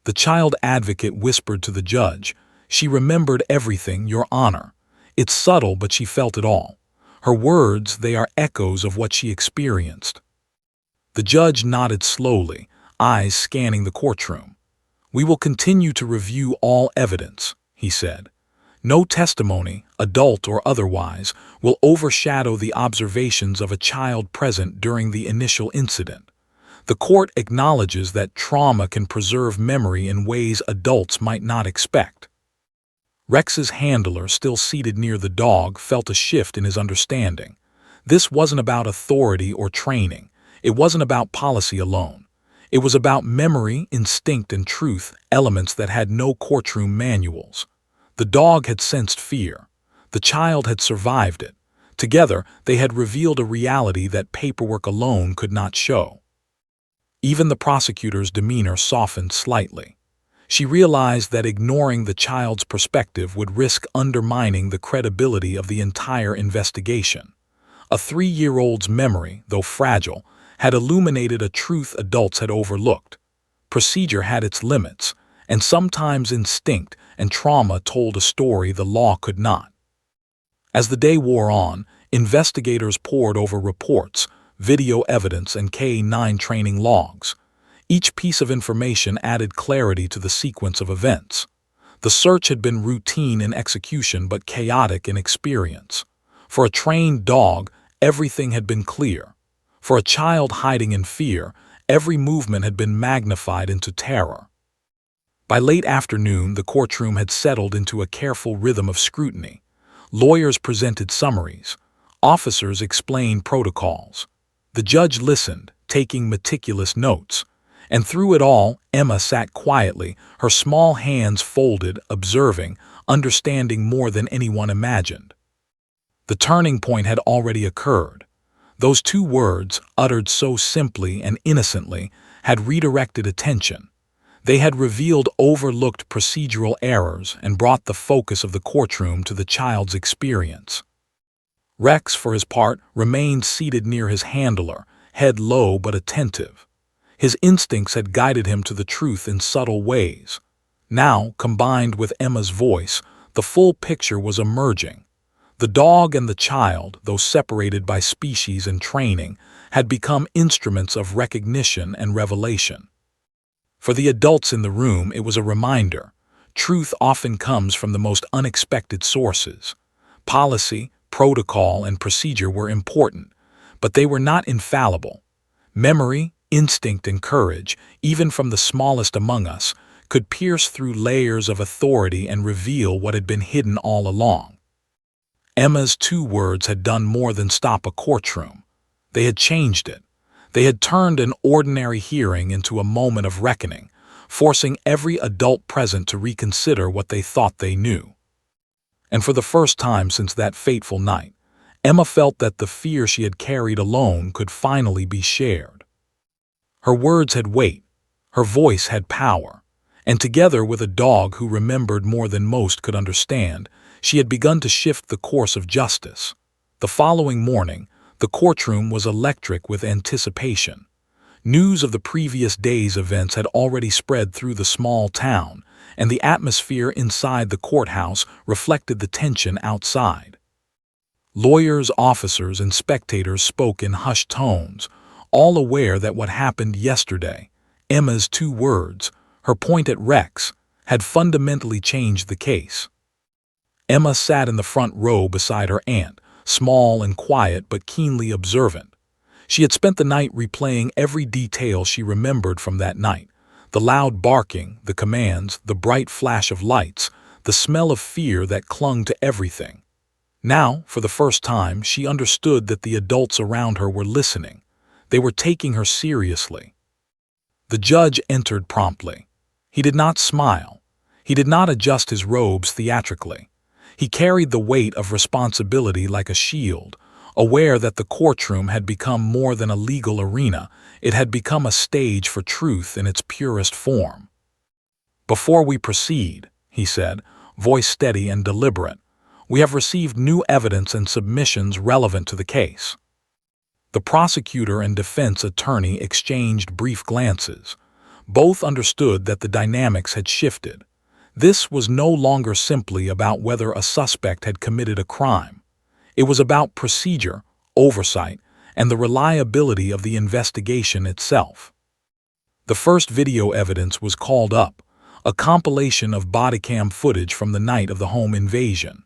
The child advocate whispered to the judge, "She remembered everything, Your Honor. It's subtle, but she felt it all. Her words, they are echoes of what she experienced." The judge nodded slowly, eyes scanning the courtroom. "We will continue to review all evidence," he said. "No testimony, adult or otherwise, will overshadow the observations of a child present during the initial incident. The court acknowledges that trauma can preserve memory in ways adults might not expect." Rex's handler, still seated near the dog, felt a shift in his understanding. This wasn't about authority or training. It wasn't about policy alone. It was about memory, instinct, and truth, elements that had no courtroom manuals. The dog had sensed fear. The child had survived it. Together, they had revealed a reality that paperwork alone could not show. Even the prosecutor's demeanor softened slightly. She realized that ignoring the child's perspective would risk undermining the credibility of the entire investigation. A 3-year-old's memory, though fragile, had illuminated a truth adults had overlooked. Procedure had its limits, and sometimes instinct and trauma told a story the law could not. As the day wore on, investigators pored over reports, video evidence, and K-9 training logs. Each piece of information added clarity to the sequence of events. The search had been routine in execution but chaotic in experience. For a trained dog, everything had been clear. For a child hiding in fear, every movement had been magnified into terror. By late afternoon, the courtroom had settled into a careful rhythm of scrutiny. Lawyers presented summaries. Officers explained protocols. The judge listened, taking meticulous notes. And through it all, Emma sat quietly, her small hands folded, observing, understanding more than anyone imagined. The turning point had already occurred. Those 2 words, uttered so simply and innocently, had redirected attention. They had revealed overlooked procedural errors and brought the focus of the courtroom to the child's experience. Rex, for his part, remained seated near his handler, head low but attentive. His instincts had guided him to the truth in subtle ways. Now, combined with Emma's voice, the full picture was emerging. The dog and the child, though separated by species and training, had become instruments of recognition and revelation. For the adults in the room, it was a reminder. Truth often comes from the most unexpected sources. Policy, protocol, and procedure were important, but they were not infallible. Memory, instinct, and courage, even from the smallest among us, could pierce through layers of authority and reveal what had been hidden all along. Emma's 2 words had done more than stop a courtroom. They had changed it. They had turned an ordinary hearing into a moment of reckoning, forcing every adult present to reconsider what they thought they knew. And for the first time since that fateful night, Emma felt that the fear she had carried alone could finally be shared. Her words had weight, her voice had power, and together with a dog who remembered more than most could understand, she had begun to shift the course of justice. The following morning, the courtroom was electric with anticipation. News of the previous day's events had already spread through the small town, and the atmosphere inside the courthouse reflected the tension outside. Lawyers, officers, and spectators spoke in hushed tones, all aware that what happened yesterday, Emma's 2 words, her point at Rex, had fundamentally changed the case. Emma sat in the front row beside her aunt, small and quiet but keenly observant. She had spent the night replaying every detail she remembered from that night: the loud barking, the commands, the bright flash of lights, the smell of fear that clung to everything. Now, for the first time, she understood that the adults around her were listening. They were taking her seriously. The judge entered promptly. He did not smile. He did not adjust his robes theatrically. He carried the weight of responsibility like a shield, aware that the courtroom had become more than a legal arena. It had become a stage for truth in its purest form. "Before we proceed," he said, voice steady and deliberate, "we have received new evidence and submissions relevant to the case." The prosecutor and defense attorney exchanged brief glances. Both understood that the dynamics had shifted. This was no longer simply about whether a suspect had committed a crime. It was about procedure, oversight, and the reliability of the investigation itself. The first video evidence was called up, a compilation of bodycam footage from the night of the home invasion.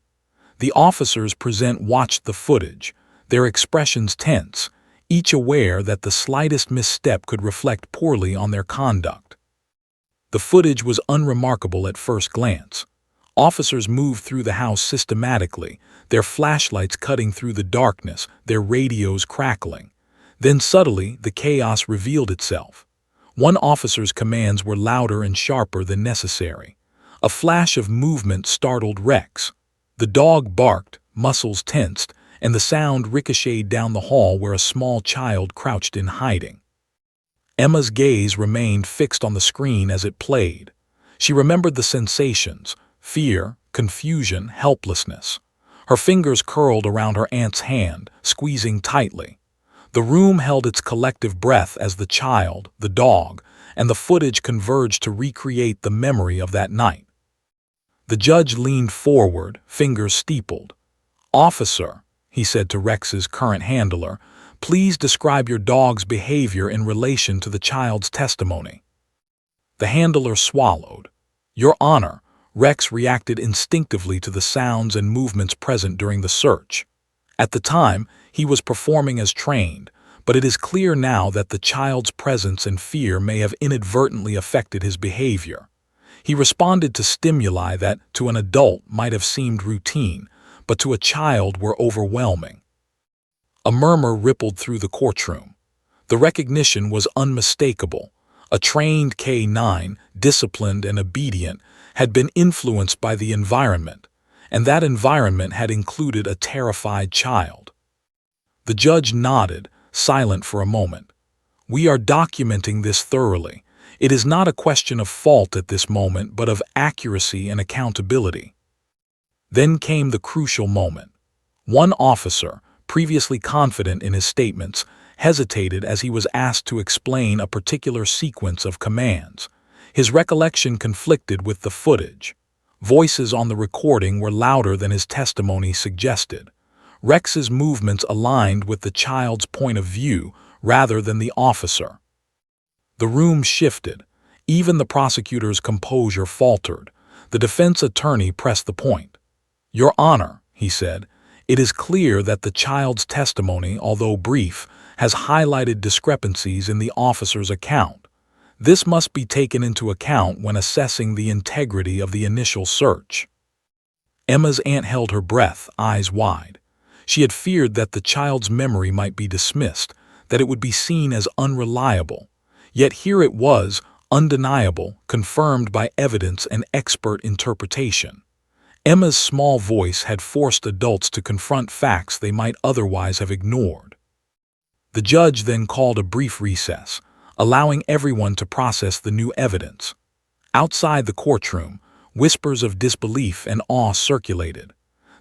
The officers present watched the footage, their expressions tense, each aware that the slightest misstep could reflect poorly on their conduct. The footage was unremarkable at first glance. Officers moved through the house systematically, their flashlights cutting through the darkness, their radios crackling. Then suddenly, the chaos revealed itself. One officer's commands were louder and sharper than necessary. A flash of movement startled Rex. The dog barked, muscles tensed, and the sound ricocheted down the hall where a small child crouched in hiding. Emma's gaze remained fixed on the screen as it played. She remembered the sensations: fear, confusion, helplessness. Her fingers curled around her aunt's hand, squeezing tightly. The room held its collective breath as the child, the dog, and the footage converged to recreate the memory of that night. The judge leaned forward, fingers steepled. "Officer," he said to Rex's current handler, "please describe your dog's behavior in relation to the child's testimony." The handler swallowed. "Your Honor," Rex reacted instinctively to the sounds and movements present during the search. At the time, he was performing as trained, but it is clear now that the child's presence and fear may have inadvertently affected his behavior. He responded to stimuli that, to an adult, might have seemed routine, but to a child were overwhelming. A murmur rippled through the courtroom. The recognition was unmistakable. A trained K-9, disciplined and obedient, had been influenced by the environment, and that environment had included a terrified child. The judge nodded, silent for a moment. "We are documenting this thoroughly. It is not a question of fault at this moment, but of accuracy and accountability." Then came the crucial moment. One officer, previously confident in his statements, hesitated as he was asked to explain a particular sequence of commands. His recollection conflicted with the footage. Voices on the recording were louder than his testimony suggested. Rex's movements aligned with the child's point of view rather than the officer. The room shifted. Even the prosecutor's composure faltered. The defense attorney pressed the point. "Your Honor," he said, "it is clear that the child's testimony, although brief, has highlighted discrepancies in the officer's account. This must be taken into account when assessing the integrity of the initial search." Emma's aunt held her breath, eyes wide. She had feared that the child's memory might be dismissed, that it would be seen as unreliable. Yet here it was, undeniable, confirmed by evidence and expert interpretation. Emma's small voice had forced adults to confront facts they might otherwise have ignored. The judge then called a brief recess, allowing everyone to process the new evidence. Outside the courtroom, whispers of disbelief and awe circulated.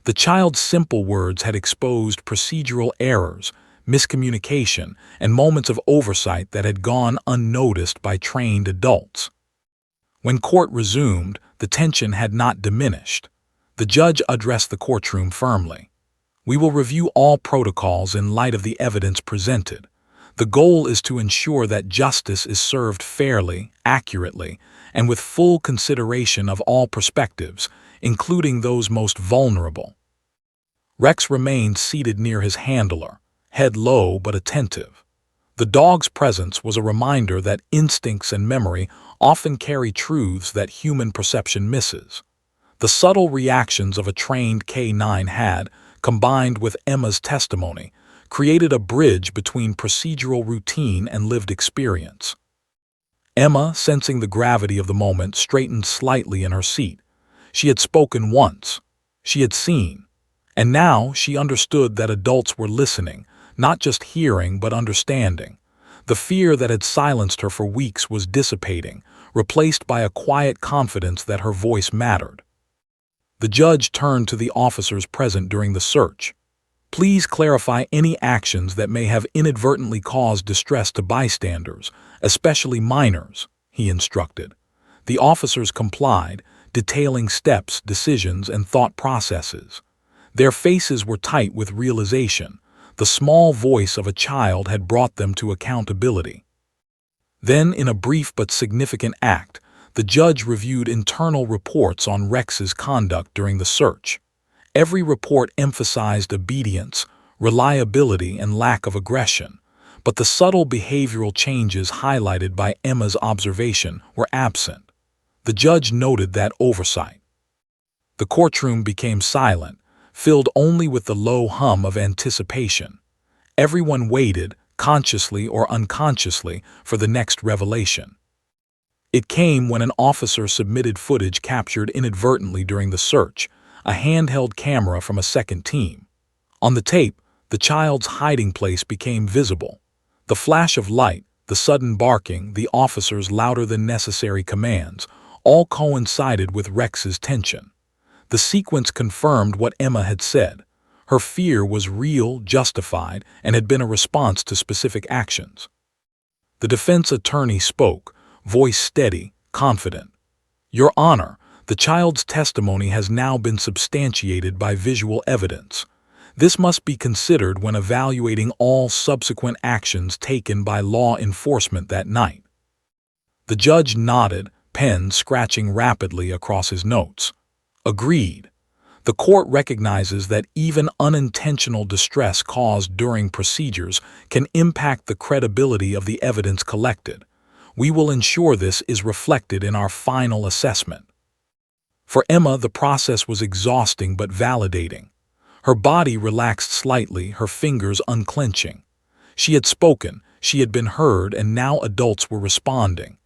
The child's simple words had exposed procedural errors, miscommunication, and moments of oversight that had gone unnoticed by trained adults. When court resumed, the tension had not diminished. The judge addressed the courtroom firmly. "We will review all protocols in light of the evidence presented. The goal is to ensure that justice is served fairly, accurately, and with full consideration of all perspectives, including those most vulnerable." Rex remained seated near his handler, head low but attentive. The dog's presence was a reminder that instincts and memory often carry truths that human perception misses. The subtle reactions of a trained K9 had, combined with Emma's testimony, created a bridge between procedural routine and lived experience. Emma, sensing the gravity of the moment, straightened slightly in her seat. She had spoken once. She had seen. And now she understood that adults were listening, not just hearing but understanding. The fear that had silenced her for weeks was dissipating, replaced by a quiet confidence that her voice mattered. The judge turned to the officers present during the search. "Please clarify any actions that may have inadvertently caused distress to bystanders, especially minors," he instructed. The officers complied, detailing steps, decisions, and thought processes. Their faces were tight with realization. The small voice of a child had brought them to accountability. Then, in a brief but significant act, the judge reviewed internal reports on Rex's conduct during the search. Every report emphasized obedience, reliability, and lack of aggression, but the subtle behavioral changes highlighted by Emma's observation were absent. The judge noted that oversight. The courtroom became silent, filled only with the low hum of anticipation. Everyone waited, consciously or unconsciously, for the next revelation. It came when an officer submitted footage captured inadvertently during the search, a handheld camera from a second team. On the tape, the child's hiding place became visible. The flash of light, the sudden barking, the officer's louder-than-necessary commands, all coincided with Rex's tension. The sequence confirmed what Emma had said. Her fear was real, justified, and had been a response to specific actions. The defense attorney spoke, voice steady, confident. "Your Honor, the child's testimony has now been substantiated by visual evidence. This must be considered when evaluating all subsequent actions taken by law enforcement that night." The judge nodded, pen scratching rapidly across his notes. "Agreed. The court recognizes that even unintentional distress caused during procedures can impact the credibility of the evidence collected. We will ensure this is reflected in our final assessment." For Emma, the process was exhausting but validating. Her body relaxed slightly, her fingers unclenching. She had spoken, she had been heard, and now adults were responding.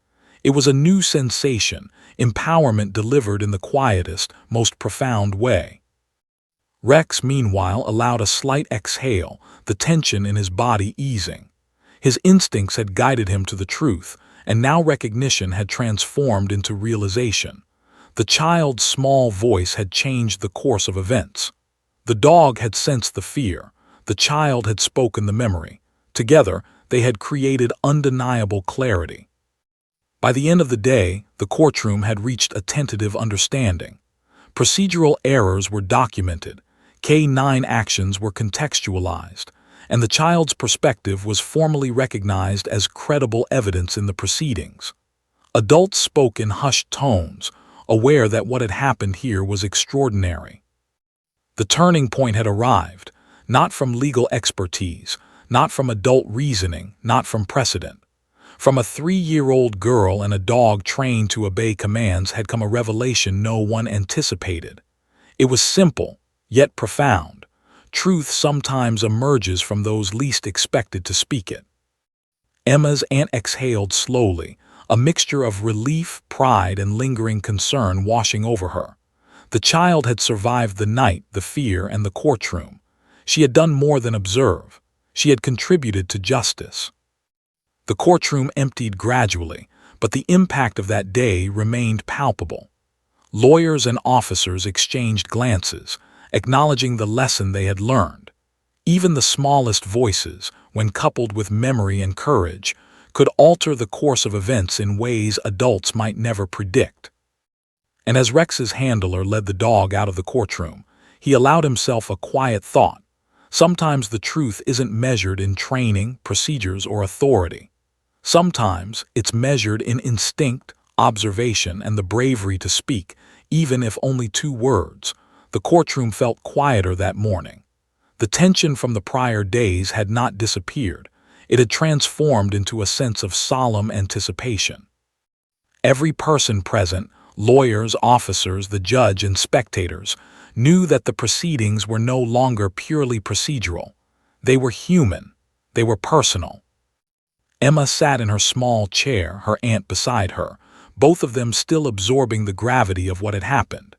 It was a new sensation, empowerment delivered in the quietest, most profound way. Rex, meanwhile, allowed a slight exhale, the tension in his body easing. His instincts had guided him to the truth, and now recognition had transformed into realization. The child's small voice had changed the course of events. The dog had sensed the fear. The child had spoken the memory. Together, they had created undeniable clarity. By the end of the day, the courtroom had reached a tentative understanding. Procedural errors were documented, K9 actions were contextualized, and the child's perspective was formally recognized as credible evidence in the proceedings. Adults spoke in hushed tones, aware that what had happened here was extraordinary. The turning point had arrived, not from legal expertise, not from adult reasoning, not from precedent. From a 3-year-old girl and a dog trained to obey commands had come a revelation no one anticipated. It was simple, yet profound. Truth sometimes emerges from those least expected to speak it. Emma's aunt exhaled slowly, a mixture of relief, pride, and lingering concern washing over her. The child had survived the night, the fear, and the courtroom. She had done more than observe. She had contributed to justice. The courtroom emptied gradually, but the impact of that day remained palpable. Lawyers and officers exchanged glances, acknowledging the lesson they had learned. Even the smallest voices, when coupled with memory and courage, could alter the course of events in ways adults might never predict. And as Rex's handler led the dog out of the courtroom, he allowed himself a quiet thought. Sometimes the truth isn't measured in training, procedures, or authority. Sometimes it's measured in instinct, observation, and the bravery to speak, even if only 2 words. The courtroom felt quieter that morning. The tension from the prior days had not disappeared. It had transformed into a sense of solemn anticipation. Every person present, lawyers, officers, the judge, and spectators, knew that the proceedings were no longer purely procedural. They were human. They were personal. Emma sat in her small chair, her aunt beside her, both of them still absorbing the gravity of what had happened.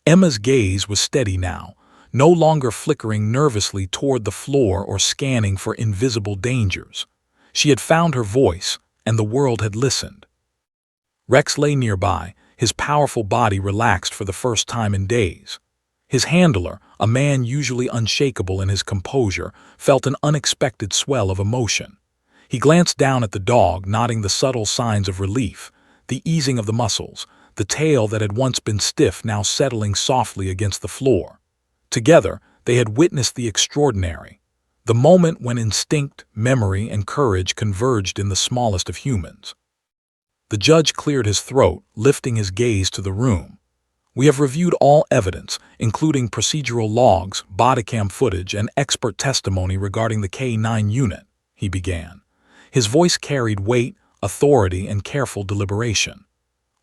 Emma's gaze was steady now, no longer flickering nervously toward the floor or scanning for invisible dangers. She had found her voice, and the world had listened. Rex lay nearby, his powerful body relaxed for the first time in days. His handler, a man usually unshakable in his composure, felt an unexpected swell of emotion. He glanced down at the dog, noting the subtle signs of relief, the easing of the muscles, the tail that had once been stiff now settling softly against the floor. Together, they had witnessed the extraordinary, the moment when instinct, memory, and courage converged in the smallest of humans. The judge cleared his throat, lifting his gaze to the room. "We have reviewed all evidence, including procedural logs, bodycam footage, and expert testimony regarding the K-9 unit," he began. His voice carried weight, authority, and careful deliberation.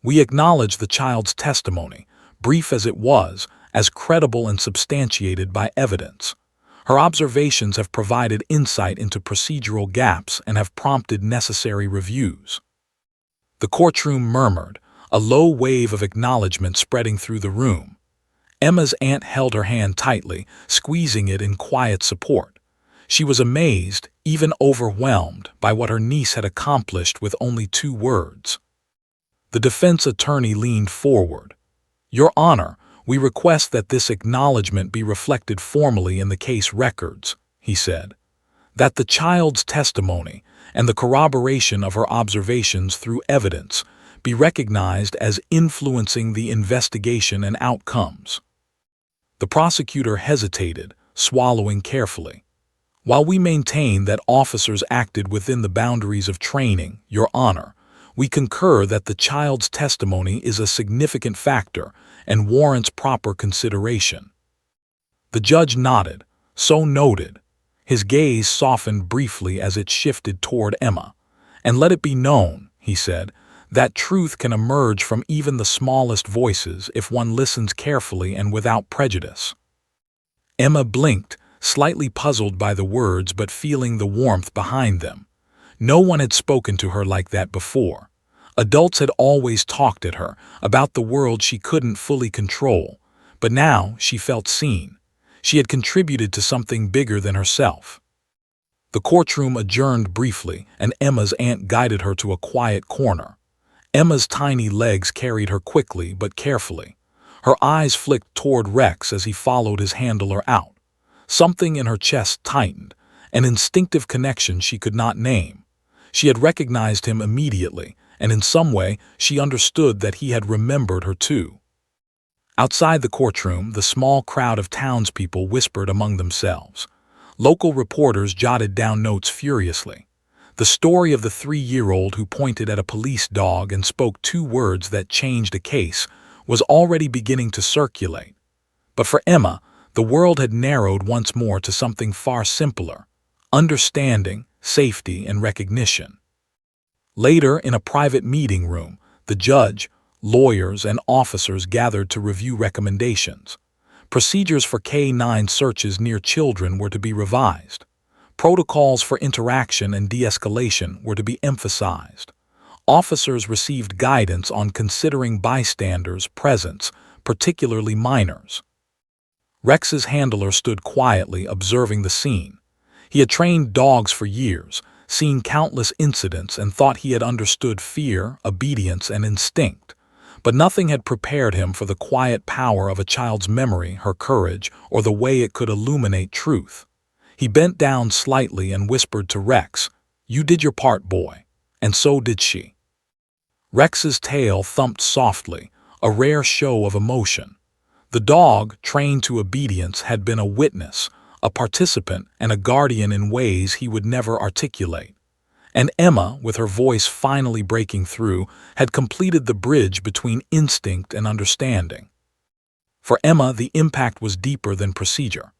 "We acknowledge the child's testimony, brief as it was, as credible and substantiated by evidence. Her observations have provided insight into procedural gaps and have prompted necessary reviews." The courtroom murmured, a low wave of acknowledgement spreading through the room. Emma's aunt held her hand tightly, squeezing it in quiet support. She was amazed, even overwhelmed, by what her niece had accomplished with only 2 words. The defense attorney leaned forward. "Your Honor, we request that this acknowledgement be reflected formally in the case records," he said. "That the child's testimony and the corroboration of her observations through evidence be recognized as influencing the investigation and outcomes." The prosecutor hesitated, swallowing carefully. "While we maintain that officers acted within the boundaries of training, Your Honor, we concur that the child's testimony is a significant factor and warrants proper consideration." The judge nodded, "So noted." His gaze softened briefly as it shifted toward Emma. "And let it be known," he said, "that truth can emerge from even the smallest voices if one listens carefully and without prejudice." Emma blinked, slightly puzzled by the words but feeling the warmth behind them. No one had spoken to her like that before. Adults had always talked at her about the world she couldn't fully control, but now she felt seen. She had contributed to something bigger than herself. The courtroom adjourned briefly, and Emma's aunt guided her to a quiet corner. Emma's tiny legs carried her quickly but carefully. Her eyes flicked toward Rex as he followed his handler out. Something in her chest tightened, an instinctive connection she could not name. She had recognized him immediately, and in some way she understood that he had remembered her too. Outside the courtroom, the small crowd of townspeople whispered among themselves. Local reporters jotted down notes furiously. The story of the 3-year-old who pointed at a police dog and spoke 2 words that changed a case was already beginning to circulate. But for Emma, the world had narrowed once more to something far simpler: understanding, safety, and recognition. Later, in a private meeting room, the judge, lawyers, and officers gathered to review recommendations. Procedures for K-9 searches near children were to be revised. Protocols for interaction and de-escalation were to be emphasized. Officers received guidance on considering bystanders' presence, particularly minors. Rex's handler stood quietly observing the scene. He had trained dogs for years, seen countless incidents, and thought he had understood fear, obedience, and instinct. But nothing had prepared him for the quiet power of a child's memory, her courage, or the way it could illuminate truth. He bent down slightly and whispered to Rex, "You did your part, boy. and so did she. Rex's tail thumped softly, a rare show of emotion. The dog, trained to obedience, had been a witness, a participant, and a guardian in ways he would never articulate. And Emma, with her voice finally breaking through, had completed the bridge between instinct and understanding. For Emma, the impact was deeper than procedure.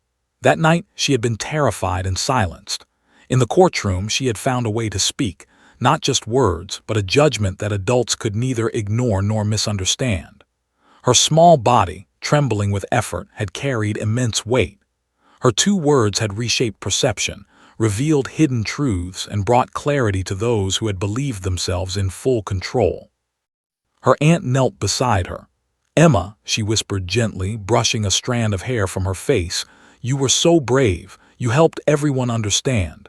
That night, she had been terrified and silenced. In the courtroom, she had found a way to speak, not just words, but a judgment that adults could neither ignore nor misunderstand. Her small body, trembling with effort, had carried immense weight. Her 2 words had reshaped perception, revealed hidden truths, and brought clarity to those who had believed themselves in full control. Her aunt knelt beside her. "Emma," she whispered gently, brushing a strand of hair from her face, "you were so brave. You helped everyone understand."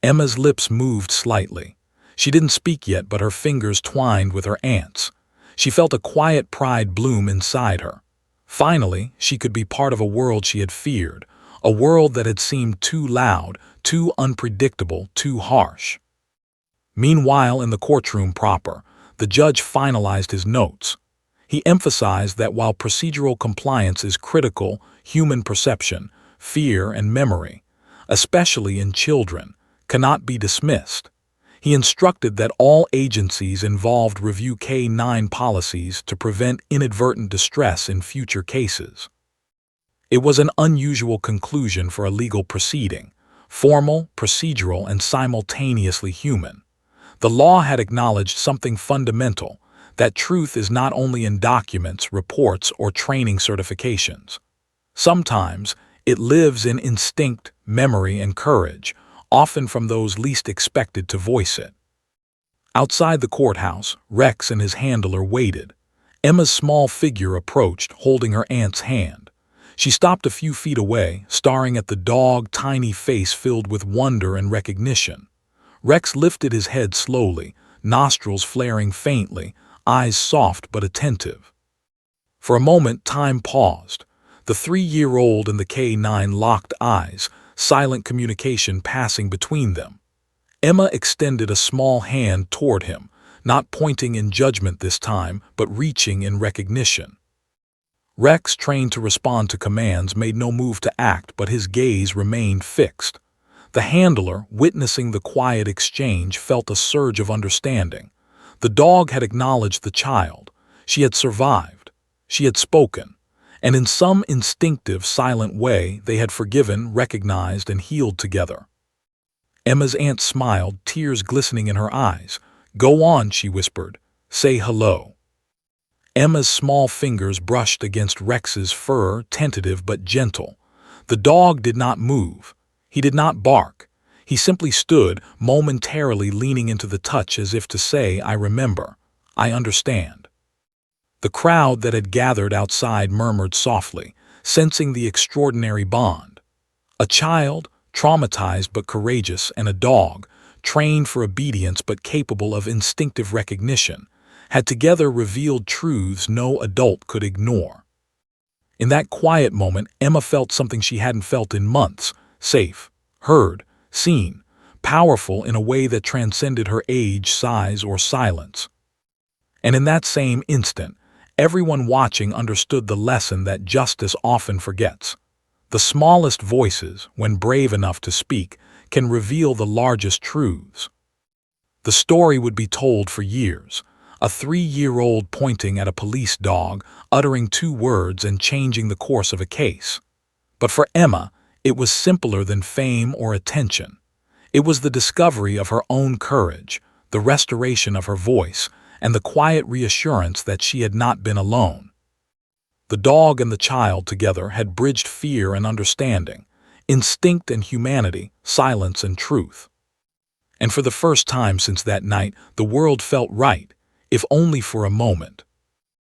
Emma's lips moved slightly. She didn't speak yet, but her fingers twined with her aunt's. She felt a quiet pride bloom inside her. Finally, she could be part of a world she had feared, a world that had seemed too loud, too unpredictable, too harsh. Meanwhile, in the courtroom proper, the judge finalized his notes. He emphasized that while procedural compliance is critical, human perception, fear, and memory, especially in children, cannot be dismissed. He instructed that all agencies involved review K-9 policies to prevent inadvertent distress in future cases. It was an unusual conclusion for a legal proceeding, formal, procedural, and simultaneously human. The law had acknowledged something fundamental, that truth is not only in documents, reports, or training certifications. Sometimes, it lives in instinct, memory, and courage, often from those least expected to voice it. Outside the courthouse, Rex and his handler waited. Emma's small figure approached, holding her aunt's hand. She stopped a few feet away, staring at the dog's tiny face filled with wonder and recognition. Rex lifted his head slowly, nostrils flaring faintly, eyes soft but attentive. For a moment, time paused. The 3-year-old and the K-9 locked eyes, silent communication passing between them. Emma extended a small hand toward him, not pointing in judgment this time, but reaching in recognition. Rex, trained to respond to commands, made no move to act, but his gaze remained fixed. The handler, witnessing the quiet exchange, felt a surge of understanding. The dog had acknowledged the child. She had survived. She had spoken. And in some instinctive, silent way, they had forgiven, recognized, and healed together. Emma's aunt smiled, tears glistening in her eyes. "Go on," she whispered. "Say hello." Emma's small fingers brushed against Rex's fur, tentative but gentle. The dog did not move. He did not bark. He simply stood, momentarily leaning into the touch as if to say, "I remember. I understand." The crowd that had gathered outside murmured softly, sensing the extraordinary bond. A child, traumatized but courageous, and a dog, trained for obedience but capable of instinctive recognition, had together revealed truths no adult could ignore. In that quiet moment, Emma felt something she hadn't felt in months: safe, heard, seen, powerful in a way that transcended her age, size, or silence. And in that same instant, everyone watching understood the lesson that justice often forgets. The smallest voices, when brave enough to speak, can reveal the largest truths. The story would be told for years. A 3-year-old pointing at a police dog, uttering 2 words and changing the course of a case. But for Emma, it was simpler than fame or attention. It was the discovery of her own courage, the restoration of her voice, and the quiet reassurance that she had not been alone. The dog and the child together had bridged fear and understanding, instinct and humanity, silence and truth. And for the first time since that night, the world felt right, if only for a moment.